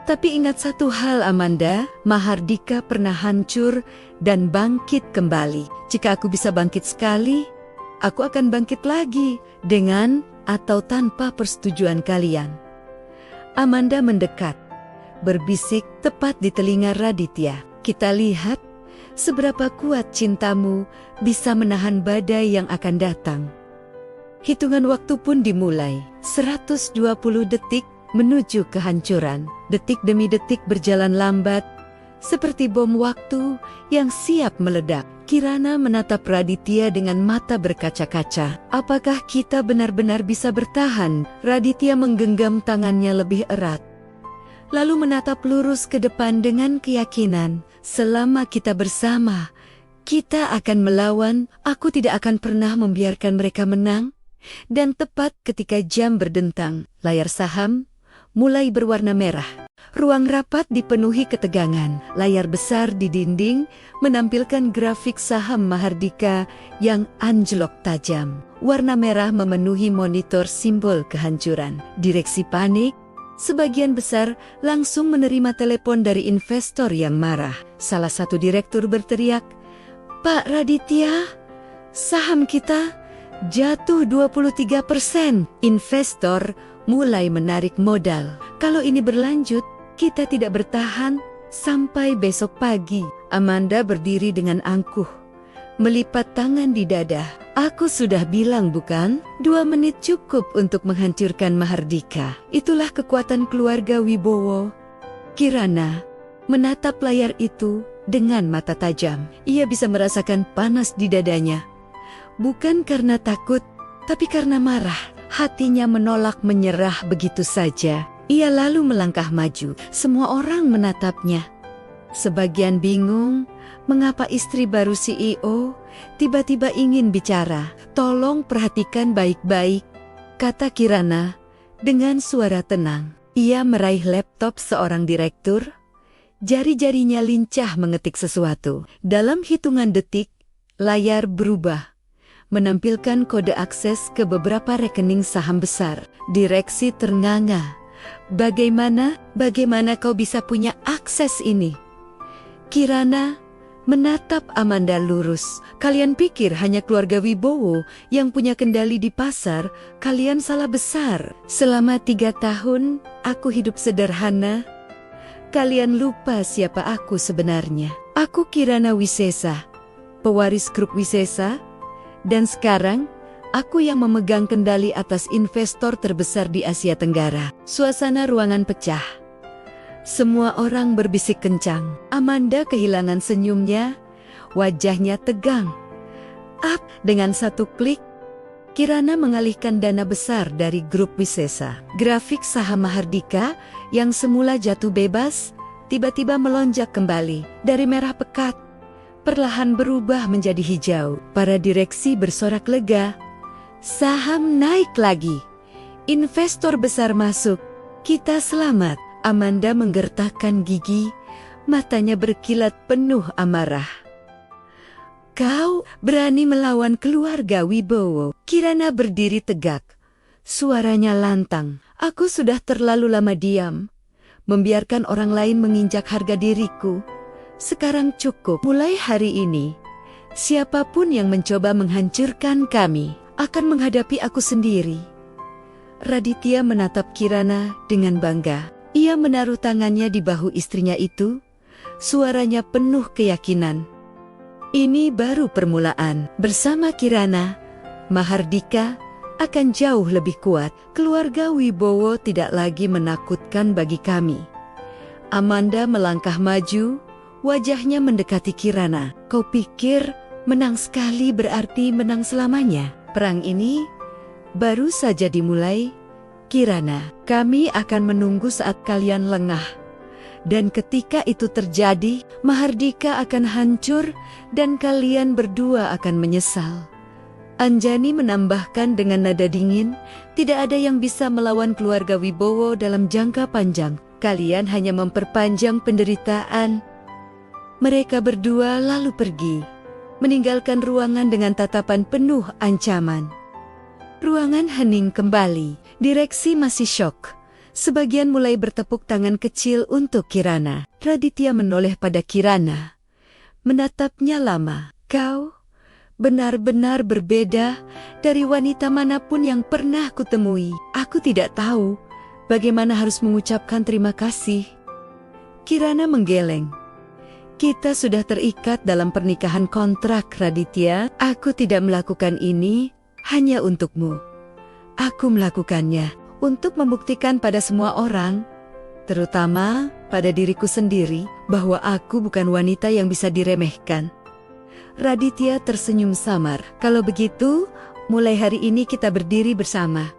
Tapi ingat satu hal, Amanda, Mahardika pernah hancur dan bangkit kembali. Jika aku bisa bangkit sekali, aku akan bangkit lagi, dengan atau tanpa persetujuan kalian." Amanda mendekat, berbisik tepat di telinga Raditya. "Kita lihat seberapa kuat cintamu bisa menahan badai yang akan datang." Hitungan waktu pun dimulai, 120 detik menuju kehancuran. Detik demi detik berjalan lambat, seperti bom waktu yang siap meledak. Kirana menatap Raditya dengan mata berkaca-kaca. Apakah kita benar-benar bisa bertahan? Raditya menggenggam tangannya lebih erat, lalu menatap lurus ke depan dengan keyakinan. Selama kita bersama, kita akan melawan. Aku tidak akan pernah membiarkan mereka menang. Dan tepat ketika jam berdentang, layar saham mulai berwarna merah. Ruang rapat dipenuhi ketegangan. Layar besar di dinding menampilkan grafik saham Mahardika yang anjlok tajam. Warna merah memenuhi monitor, simbol kehancuran. Direksi panik. Sebagian besar langsung menerima telepon dari investor yang marah. Salah satu direktur berteriak, "Pak Raditya, saham kita jatuh 23%. Investor mulai menarik modal. Kalau ini berlanjut, kita tidak bertahan sampai besok pagi." Amanda berdiri dengan angkuh, melipat tangan di dada. "Aku sudah bilang bukan? 2 menit cukup untuk menghancurkan Mahardika." Itulah kekuatan keluarga Wibowo. Kirana menatap layar itu dengan mata tajam. Ia bisa merasakan panas di dadanya. Bukan karena takut, tapi karena marah. Hatinya menolak menyerah begitu saja. Ia lalu melangkah maju. Semua orang menatapnya. Sebagian bingung mengapa istri baru CEO tiba-tiba ingin bicara. "Tolong perhatikan baik-baik," kata Kirana dengan suara tenang. Ia meraih laptop seorang direktur. Jari-jarinya lincah mengetik sesuatu. Dalam hitungan detik, layar berubah, menampilkan kode akses ke beberapa rekening saham besar. Direksi ternganga. Bagaimana kau bisa punya akses ini?" Kirana menatap Amanda lurus. "Kalian pikir hanya keluarga Wibowo yang punya kendali di pasar? Kalian salah besar. Selama 3 tahun, aku hidup sederhana. Kalian lupa siapa aku sebenarnya. Aku Kirana Wisesa, pewaris grup Wisesa. Dan sekarang, aku yang memegang kendali atas investor terbesar di Asia Tenggara." Suasana ruangan pecah. Semua orang berbisik kencang. Amanda kehilangan senyumnya. Wajahnya tegang. Dengan satu klik, Kirana mengalihkan dana besar dari grup Wisesa. Grafik saham Mahardika yang semula jatuh bebas, tiba-tiba melonjak kembali. Dari merah pekat, perlahan berubah menjadi hijau. Para direksi bersorak lega. Saham naik lagi. Investor besar masuk. Kita selamat. Amanda menggertakkan gigi. Matanya berkilat penuh amarah. "Kau berani melawan keluarga Wibowo?" Kirana berdiri tegak. Suaranya lantang. "Aku sudah terlalu lama diam, membiarkan orang lain menginjak harga diriku. Sekarang cukup. Mulai hari ini, siapapun yang mencoba menghancurkan kami akan menghadapi aku sendiri." Raditya menatap Kirana dengan bangga. Ia menaruh tangannya di bahu istrinya itu. Suaranya penuh keyakinan. Ini baru permulaan. Bersama Kirana, Mahardika akan jauh lebih kuat. Keluarga Wibowo tidak lagi menakutkan bagi kami. Amanda melangkah maju. Wajahnya mendekati Kirana. "Kau pikir menang sekali berarti menang selamanya? Perang ini baru saja dimulai, Kirana. Kami akan menunggu saat kalian lengah. Dan ketika itu terjadi, Mahardika akan hancur dan kalian berdua akan menyesal." Anjani menambahkan dengan nada dingin, "Tidak ada yang bisa melawan keluarga Wibowo dalam jangka panjang. Kalian hanya memperpanjang penderitaan." Mereka berdua lalu pergi, meninggalkan ruangan dengan tatapan penuh ancaman. Ruangan hening kembali. Direksi masih syok. Sebagian mulai bertepuk tangan kecil untuk Kirana. Raditya menoleh pada Kirana, menatapnya lama. "Kau benar-benar berbeda dari wanita manapun yang pernah kutemui. Aku tidak tahu bagaimana harus mengucapkan terima kasih." Kirana menggeleng. "Kita sudah terikat dalam pernikahan kontrak, Raditya. Aku tidak melakukan ini hanya untukmu. Aku melakukannya untuk membuktikan pada semua orang terutama pada diriku sendiri, bahwa aku bukan wanita yang bisa diremehkan. Raditya tersenyum samar. Kalau begitu, mulai hari ini kita berdiri bersama.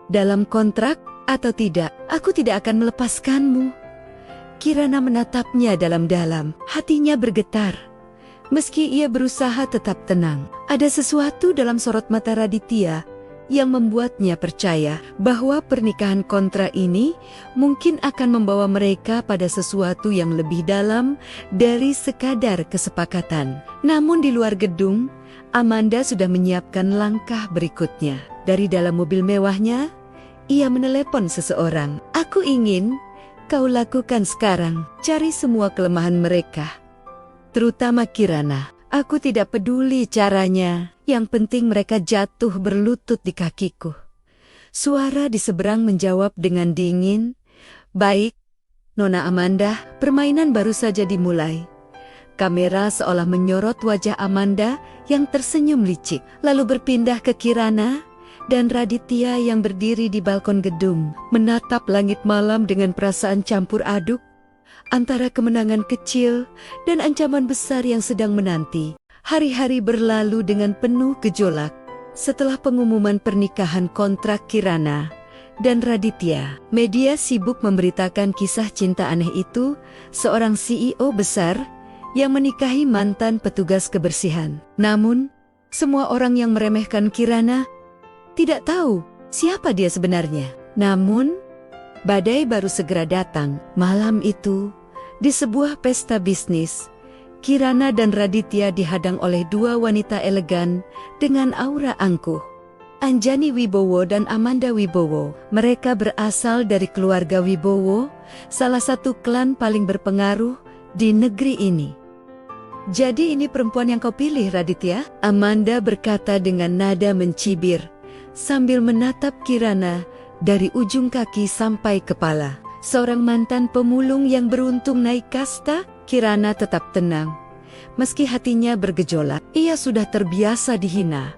Dalam kontrak atau tidak, aku tidak akan melepaskanmu. Kirana menatapnya dalam-dalam, hatinya bergetar. Meski ia berusaha tetap tenang, ada sesuatu dalam sorot mata Raditya yang membuatnya percaya bahwa pernikahan kontra ini mungkin akan membawa mereka pada sesuatu yang lebih dalam dari sekadar kesepakatan. Namun di luar gedung, Amanda sudah menyiapkan langkah berikutnya. Dari dalam mobil mewahnya, ia menelepon seseorang. "Aku ingin kau lakukan sekarang, cari semua kelemahan mereka, terutama Kirana. Aku tidak peduli caranya, yang penting mereka jatuh berlutut di kakiku." Suara di seberang menjawab dengan dingin, "Baik, Nona Amanda." Permainan baru saja dimulai. Kamera seolah menyorot wajah Amanda yang tersenyum licik, lalu berpindah ke Kirana dan Raditya yang berdiri di balkon gedung, menatap langit malam dengan perasaan campur aduk antara kemenangan kecil dan ancaman besar yang sedang menanti. Hari-hari berlalu dengan penuh gejolak. Setelah pengumuman pernikahan kontrak Kirana dan Raditya, media sibuk memberitakan kisah cinta aneh itu, seorang CEO besar yang menikahi mantan petugas kebersihan. Namun, semua orang yang meremehkan Kirana tidak tahu siapa dia sebenarnya. Namun, badai baru segera datang. Malam itu, di sebuah pesta bisnis, Kirana dan Raditya dihadang oleh dua wanita elegan dengan aura angkuh. Anjani Wibowo dan Amanda Wibowo. Mereka berasal dari keluarga Wibowo, salah satu klan paling berpengaruh di negeri ini. "Jadi ini perempuan yang kau pilih, Raditya?" Amanda berkata dengan nada mencibir, sambil menatap Kirana dari ujung kaki sampai kepala. Seorang mantan pemulung yang beruntung naik kasta, Kirana tetap tenang. Meski hatinya bergejolak, ia sudah terbiasa dihina.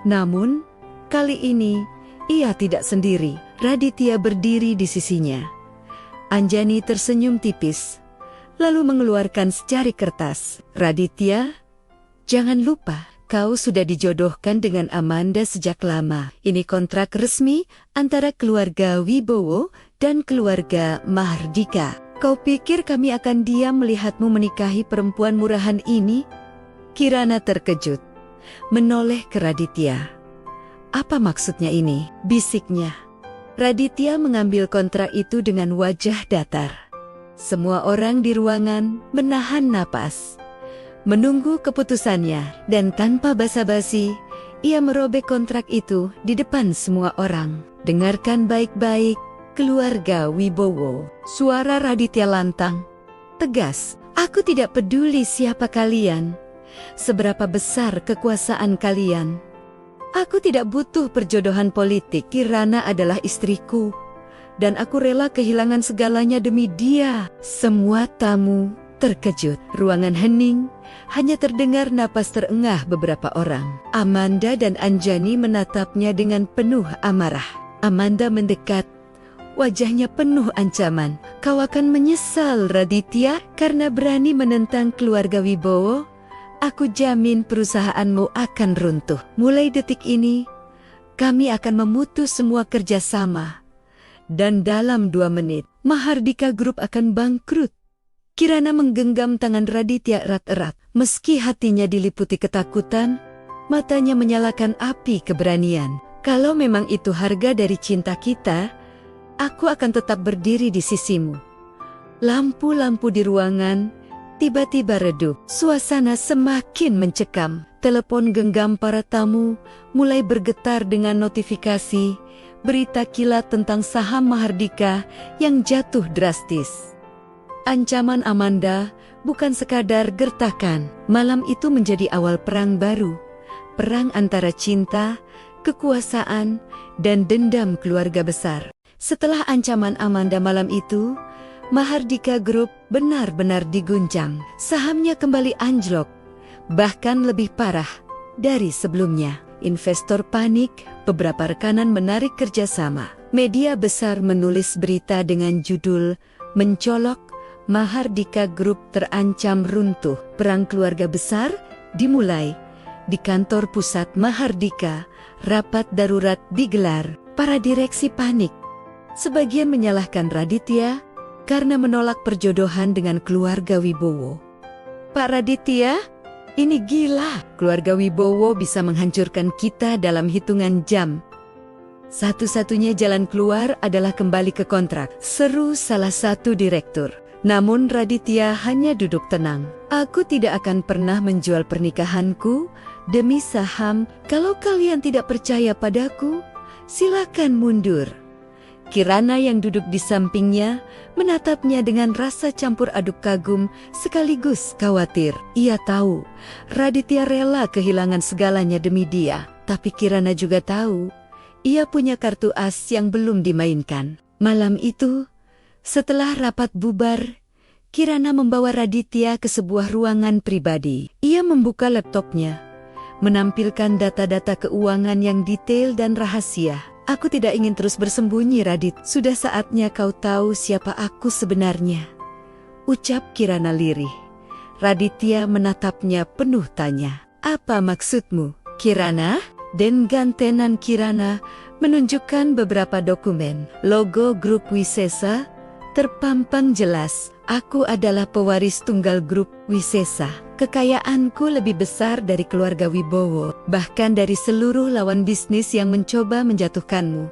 Namun, kali ini ia tidak sendiri. Raditya berdiri di sisinya. Anjani tersenyum tipis, lalu mengeluarkan secari kertas. "Raditya, jangan lupa, kau sudah dijodohkan dengan Amanda sejak lama. Ini kontrak resmi antara keluarga Wibowo dan keluarga Mahardika. Kau pikir kami akan diam melihatmu menikahi perempuan murahan ini?" Kirana terkejut, menoleh ke Raditya. "Apa maksudnya ini?" bisiknya. Raditya mengambil kontrak itu dengan wajah datar. Semua orang di ruangan menahan napas, menunggu keputusannya, dan tanpa basa-basi, ia merobek kontrak itu di depan semua orang. "Dengarkan baik-baik, keluarga Wibowo." Suara Raditya lantang, tegas. "Aku tidak peduli siapa kalian, seberapa besar kekuasaan kalian. Aku tidak butuh perjodohan politik. Kirana adalah istriku, dan aku rela kehilangan segalanya demi dia." Semua tamu terkejut. Ruangan hening, hanya terdengar napas terengah beberapa orang. Amanda dan Anjani menatapnya dengan penuh amarah. Amanda mendekat, wajahnya penuh ancaman. "Kau akan menyesal, Raditya, karena berani menentang keluarga Wibowo. Aku jamin perusahaanmu akan runtuh. Mulai detik ini, kami akan memutus semua kerjasama. Dan dalam 2 menit, Mahardika Group akan bangkrut." Kirana menggenggam tangan Raditya erat-erat. Meski hatinya diliputi ketakutan, matanya menyalakan api keberanian. "Kalau memang itu harga dari cinta kita, aku akan tetap berdiri di sisimu." Lampu-lampu di ruangan tiba-tiba redup. Suasana semakin mencekam. Telepon genggam para tamu mulai bergetar dengan notifikasi berita kilat tentang saham Mahardika yang jatuh drastis. Ancaman Amanda bukan sekadar gertakan. Malam itu menjadi awal perang baru. Perang antara cinta, kekuasaan, dan dendam keluarga besar. Setelah ancaman Amanda malam itu, Mahardika Group benar-benar diguncang. Sahamnya kembali anjlok, bahkan lebih parah dari sebelumnya. Investor panik, beberapa rekanan menarik kerjasama. Media besar menulis berita dengan judul mencolok, Mahardika Group terancam runtuh. Perang keluarga besar dimulai. Di kantor pusat Mahardika, rapat darurat digelar. Para direksi panik. Sebagian menyalahkan Raditya karena menolak perjodohan dengan keluarga Wibowo. Pak Raditya, ini gila. Keluarga Wibowo bisa menghancurkan kita dalam hitungan jam. Satu-satunya jalan keluar adalah kembali ke kontrak, seru salah satu direktur. Namun Raditya hanya duduk tenang. Aku tidak akan pernah menjual pernikahanku demi saham. Kalau kalian tidak percaya padaku, silakan mundur. Kirana yang duduk di sampingnya menatapnya dengan rasa campur aduk kagum sekaligus khawatir. Ia tahu Raditya rela kehilangan segalanya demi dia. Tapi Kirana juga tahu ia punya kartu as yang belum dimainkan. Malam itu, setelah rapat bubar, Kirana membawa Raditya ke sebuah ruangan pribadi. Ia membuka laptopnya, menampilkan data-data keuangan yang detail dan rahasia. Aku tidak ingin terus bersembunyi, Radit. Sudah saatnya kau tahu siapa aku sebenarnya, ucap Kirana lirih. Raditya menatapnya penuh tanya. Apa maksudmu, Kirana? Dengan tenan Kirana menunjukkan beberapa dokumen. Logo grup Wisesa terpampang jelas. Aku adalah pewaris tunggal grup Wisesa. Kekayaanku lebih besar dari keluarga Wibowo, bahkan dari seluruh lawan bisnis yang mencoba menjatuhkanmu.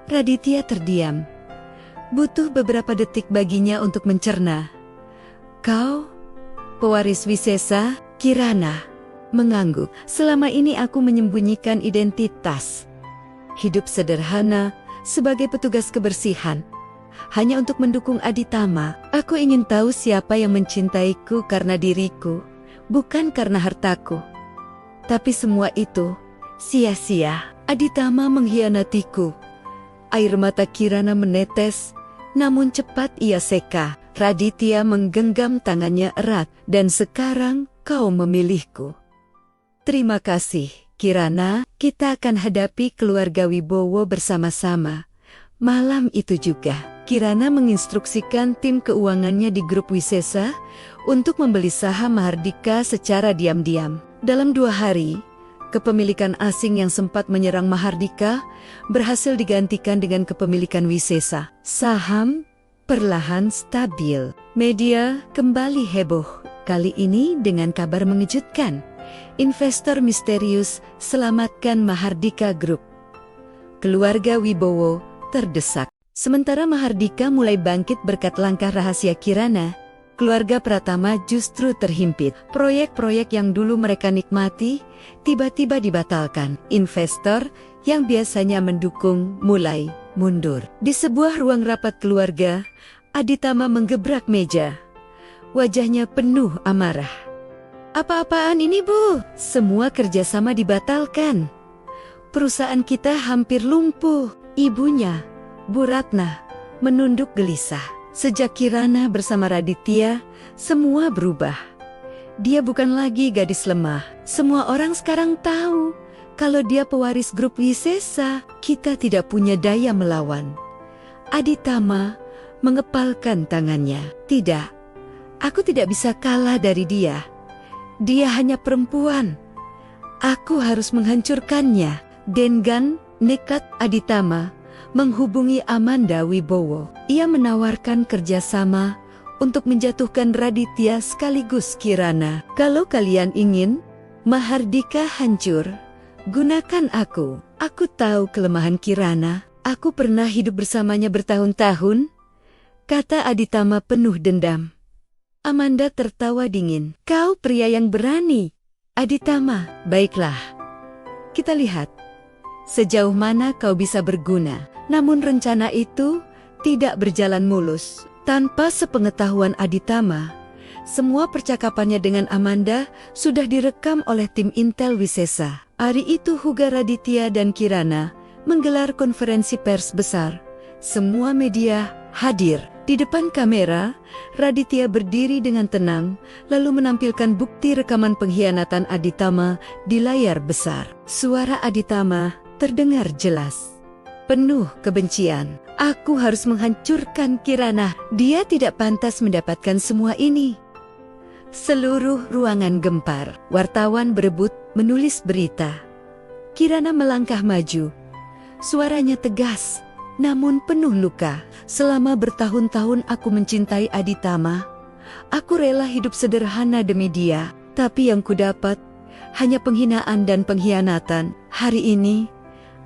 Raditya terdiam. Butuh beberapa detik baginya untuk mencerna. Kau, pewaris Wisesa? Kirana mengangguk. Selama ini aku menyembunyikan identitas. Hidup sederhana sebagai petugas kebersihan. Hanya untuk mendukung Aditama. Aku ingin tahu siapa yang mencintaiku karena diriku, bukan karena hartaku. Tapi semua itu sia-sia. Aditama mengkhianatiku. Air mata Kirana menetes, namun cepat ia seka. Raditya menggenggam tangannya erat. Dan sekarang kau memilihku. Terima kasih, Kirana. Kita akan hadapi keluarga Wibowo bersama-sama. Malam itu juga, Kirana menginstruksikan tim keuangannya di grup Wisesa untuk membeli saham Mahardika secara diam-diam. Dalam 2 hari, kepemilikan asing yang sempat menyerang Mahardika berhasil digantikan dengan kepemilikan Wisesa. Saham perlahan stabil. Media kembali heboh, kali ini dengan kabar mengejutkan. Investor misterius selamatkan Mahardika Group. Keluarga Wibowo terdesak. Sementara Mahardika mulai bangkit berkat langkah rahasia Kirana, keluarga Pratama justru terhimpit. Proyek-proyek yang dulu mereka nikmati tiba-tiba dibatalkan. Investor yang biasanya mendukung mulai mundur. Di sebuah ruang rapat keluarga, Aditama menggebrak meja. Wajahnya penuh amarah. Apa-apaan ini, Bu? Semua kerjasama dibatalkan. Perusahaan kita hampir lumpuh. Ibunya, Bu Ratna, menunduk gelisah. Sejak Kirana bersama Raditya, semua berubah. Dia bukan lagi gadis lemah. Semua orang sekarang tahu kalau dia pewaris grup Wisesa. Kita tidak punya daya melawan. Aditama mengepalkan tangannya. Tidak, aku tidak bisa kalah dari dia. Dia hanya perempuan. Aku harus menghancurkannya. Dengan nekat Aditama menghubungi Amanda Wibowo. Ia menawarkan kerjasama untuk menjatuhkan Raditya sekaligus Kirana. Kalau kalian ingin Mahardika hancur, gunakan aku. Aku tahu kelemahan Kirana. Aku pernah hidup bersamanya bertahun-tahun, kata Aditama penuh dendam. Amanda tertawa dingin. Kau pria yang berani, Aditama. Baiklah, kita lihat sejauh mana kau bisa berguna. Namun rencana itu tidak berjalan mulus. Tanpa sepengetahuan Aditama, semua percakapannya dengan Amanda sudah direkam oleh tim Intel Wisesa. Hari itu Huga Raditya dan Kirana menggelar konferensi pers besar. Semua media hadir. Di depan kamera, Raditya berdiri dengan tenang, lalu menampilkan bukti rekaman pengkhianatan Aditama di layar besar. Suara Aditama terdengar jelas. penuh kebencian. Aku harus menghancurkan Kirana. Dia tidak pantas mendapatkan semua ini. Seluruh ruangan gempar. Wartawan berebut menulis berita. Kirana melangkah maju. Suaranya tegas, namun penuh luka. Selama bertahun-tahun aku mencintai Aditama. Aku rela hidup sederhana demi dia. Tapi yang kudapat hanya penghinaan dan pengkhianatan. Hari ini,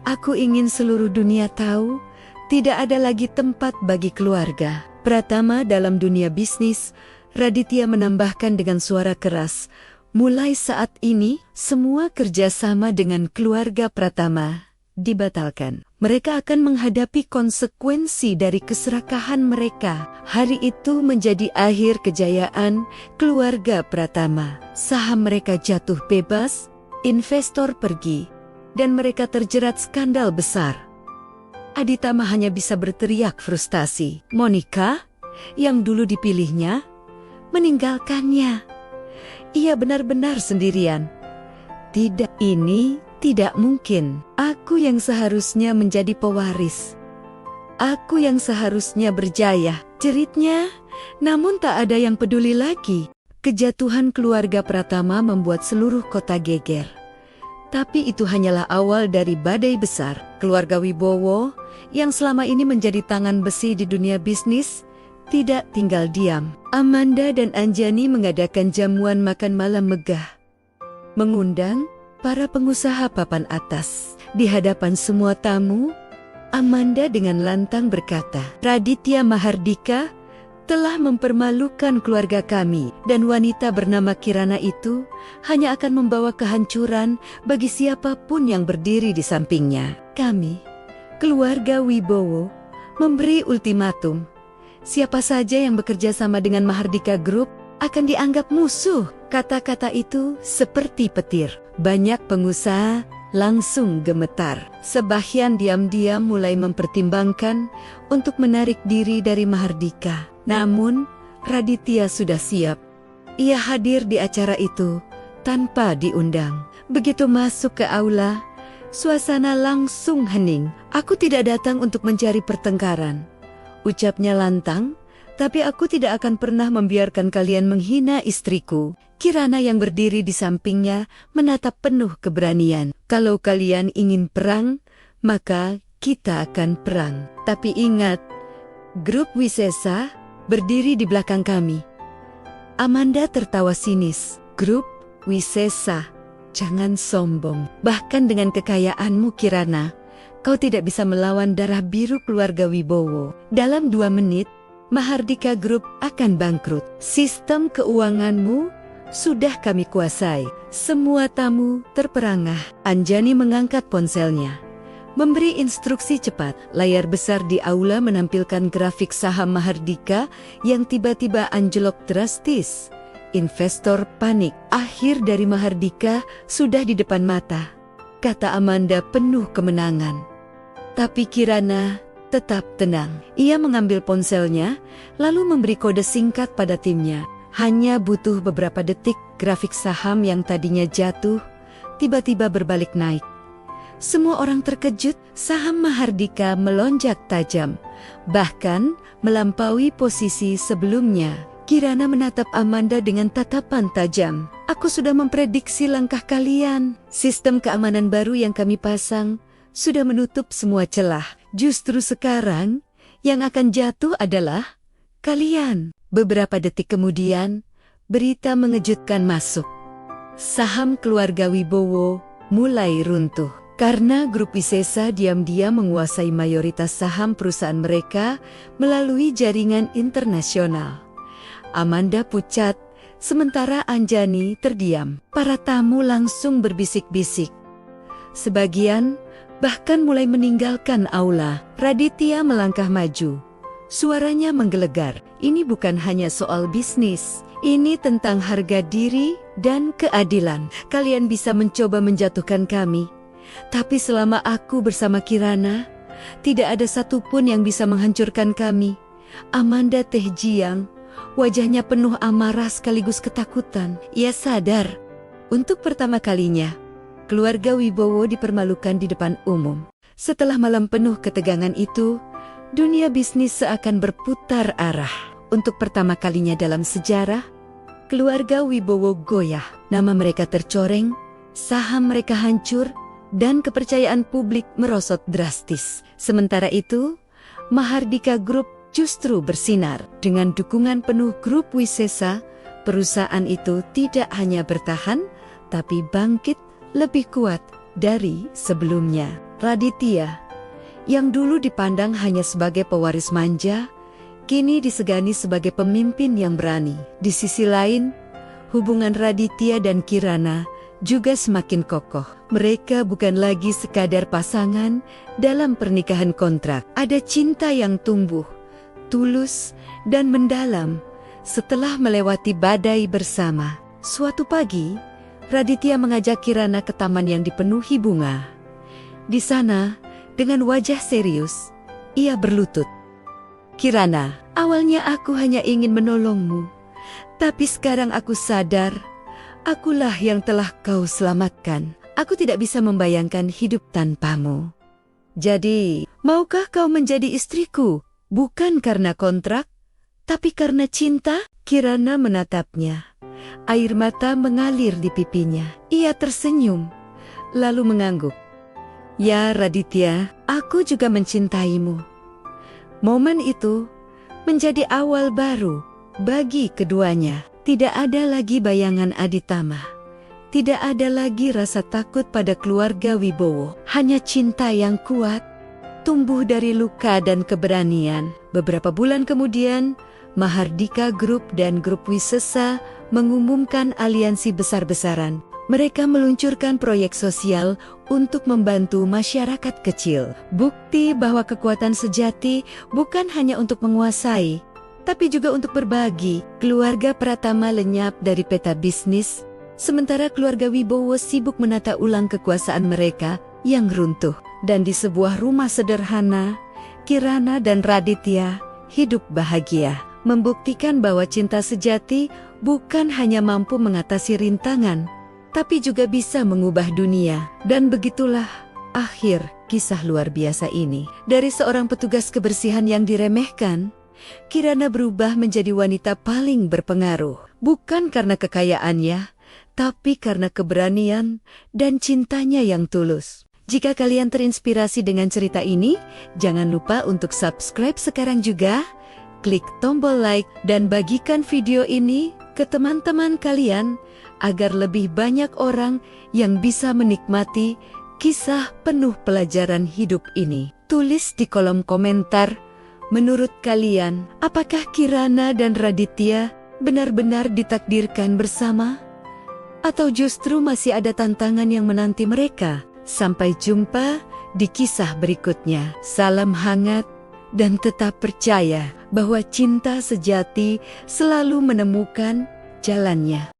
aku ingin seluruh dunia tahu, tidak ada lagi tempat bagi keluarga. Pratama dalam dunia bisnis, Raditya menambahkan dengan suara keras, mulai saat ini, semua kerjasama dengan keluarga Pratama dibatalkan. Mereka akan menghadapi konsekuensi dari keserakahan mereka. Hari itu menjadi akhir kejayaan keluarga Pratama. Saham mereka jatuh bebas, investor pergi, dan mereka terjerat skandal besar. Aditama hanya bisa berteriak frustasi. Monica, yang dulu dipilihnya, meninggalkannya. Ia benar-benar sendirian. Tidak, ini tidak mungkin. Aku yang seharusnya menjadi pewaris. Aku yang seharusnya berjaya, jeritnya. Namun tak ada yang peduli lagi. Kejatuhan keluarga Pratama membuat seluruh kota geger. Tapi itu hanyalah awal dari badai besar. Keluarga Wibowo, yang selama ini menjadi tangan besi di dunia bisnis, tidak tinggal diam. Amanda dan Anjani mengadakan jamuan makan malam megah. Mengundang para pengusaha papan atas. Di hadapan semua tamu, Amanda dengan lantang berkata, Raditya Mahardika telah mempermalukan keluarga kami, dan wanita bernama Kirana itu hanya akan membawa kehancuran bagi siapapun yang berdiri di sampingnya. Kami, keluarga Wibowo, memberi ultimatum. Siapa saja yang bekerja sama dengan Mahardika Group akan dianggap musuh. Kata-kata itu seperti petir. Banyak pengusaha langsung gemetar. Sebagian diam-diam mulai mempertimbangkan untuk menarik diri dari Mahardika. Namun, Raditya sudah siap. Ia hadir di acara itu tanpa diundang. Begitu masuk ke aula, suasana langsung hening. Aku tidak datang untuk mencari pertengkaran, ucapnya lantang, tapi aku tidak akan pernah membiarkan kalian menghina istriku. Kirana yang berdiri di sampingnya menatap penuh keberanian. Kalau kalian ingin perang, maka kita akan perang. Tapi ingat, grup Wisesa berdiri di belakang kami. Amanda tertawa sinis. Grup Wisesa, jangan sombong. Bahkan dengan kekayaanmu Kirana, kau tidak bisa melawan darah biru keluarga Wibowo. Dalam 2 menit, Mahardika Group akan bangkrut. Sistem keuanganmu sudah kami kuasai. Semua tamu terperangah. Anjani mengangkat ponselnya, memberi instruksi cepat. Layar besar di aula menampilkan grafik saham Mahardika yang tiba-tiba anjlok drastis. Investor panik. Akhir dari Mahardika sudah di depan mata, kata Amanda penuh kemenangan. Tapi Kirana tetap tenang. Ia mengambil ponselnya, lalu memberi kode singkat pada timnya. Hanya butuh beberapa detik, grafik saham yang tadinya jatuh, tiba-tiba berbalik naik. Semua orang terkejut, saham Mahardika melonjak tajam, bahkan melampaui posisi sebelumnya. Kirana menatap Amanda dengan tatapan tajam. Aku sudah memprediksi langkah kalian. Sistem keamanan baru yang kami pasang sudah menutup semua celah. Justru sekarang, yang akan jatuh adalah kalian. Beberapa detik kemudian, berita mengejutkan masuk. Saham keluarga Wibowo mulai runtuh. Karena grup Wisesa diam-diam menguasai mayoritas saham perusahaan mereka melalui jaringan internasional. Amanda pucat, sementara Anjani terdiam. Para tamu langsung berbisik-bisik. Sebagian bahkan mulai meninggalkan aula. Raditya melangkah maju. Suaranya menggelegar. Ini bukan hanya soal bisnis. Ini tentang harga diri dan keadilan. Kalian bisa mencoba menjatuhkan kami, tapi selama aku bersama Kirana, tidak ada satupun yang bisa menghancurkan kami. Amanda Tehjiang, wajahnya penuh amarah sekaligus ketakutan. Ia sadar, untuk pertama kalinya, keluarga Wibowo dipermalukan di depan umum. Setelah malam penuh ketegangan itu, dunia bisnis seakan berputar arah. Untuk pertama kalinya dalam sejarah, keluarga Wibowo goyah. Nama mereka tercoreng, saham mereka hancur, dan kepercayaan publik merosot drastis. Sementara itu, Mahardika Group justru bersinar. Dengan dukungan penuh Grup Wisesa, perusahaan itu tidak hanya bertahan, tapi bangkit lebih kuat dari sebelumnya. Raditya, yang dulu dipandang hanya sebagai pewaris manja, kini disegani sebagai pemimpin yang berani. Di sisi lain, hubungan Raditya dan Kirana juga semakin kokoh. Mereka bukan lagi sekadar pasangan dalam pernikahan kontrak. Ada cinta yang tumbuh, tulus, dan mendalam setelah melewati badai bersama. Suatu pagi, Raditya mengajak Kirana ke taman yang dipenuhi bunga. Di sana, dengan wajah serius, ia berlutut. "Kirana, awalnya aku hanya ingin menolongmu, tapi sekarang aku sadar, akulah yang telah kau selamatkan. Aku tidak bisa membayangkan hidup tanpamu. Jadi, maukah kau menjadi istriku, bukan karena kontrak, tapi karena cinta?" Kirana menatapnya. Air mata mengalir di pipinya. Ia tersenyum, lalu mengangguk. "Ya Raditya, aku juga mencintaimu." Momen itu menjadi awal baru bagi keduanya. Tidak ada lagi bayangan Aditama. Tidak ada lagi rasa takut pada keluarga Wibowo. Hanya cinta yang kuat, tumbuh dari luka dan keberanian. Beberapa bulan kemudian, Mahardika Group dan Grup Wisesa mengumumkan aliansi besar-besaran. Mereka meluncurkan proyek sosial untuk membantu masyarakat kecil. Bukti bahwa kekuatan sejati bukan hanya untuk menguasai, tapi juga untuk berbagi. Keluarga Pratama lenyap dari peta bisnis, sementara keluarga Wibowo sibuk menata ulang kekuasaan mereka yang runtuh. Dan di sebuah rumah sederhana, Kirana dan Raditya hidup bahagia, membuktikan bahwa cinta sejati bukan hanya mampu mengatasi rintangan, tapi juga bisa mengubah dunia. Dan begitulah akhir kisah luar biasa ini. Dari seorang petugas kebersihan yang diremehkan, Kirana berubah menjadi wanita paling berpengaruh. Bukan karena kekayaannya, tapi karena keberanian dan cintanya yang tulus. Jika kalian terinspirasi dengan cerita ini, jangan lupa untuk subscribe sekarang juga, klik tombol like, dan bagikan video ini ke teman-teman kalian agar lebih banyak orang yang bisa menikmati kisah penuh pelajaran hidup ini. Tulis di kolom komentar, menurut kalian, apakah Kirana dan Raditya benar-benar ditakdirkan bersama? Atau justru masih ada tantangan yang menanti mereka? Sampai jumpa di kisah berikutnya. Salam hangat dan tetap percaya bahwa cinta sejati selalu menemukan jalannya.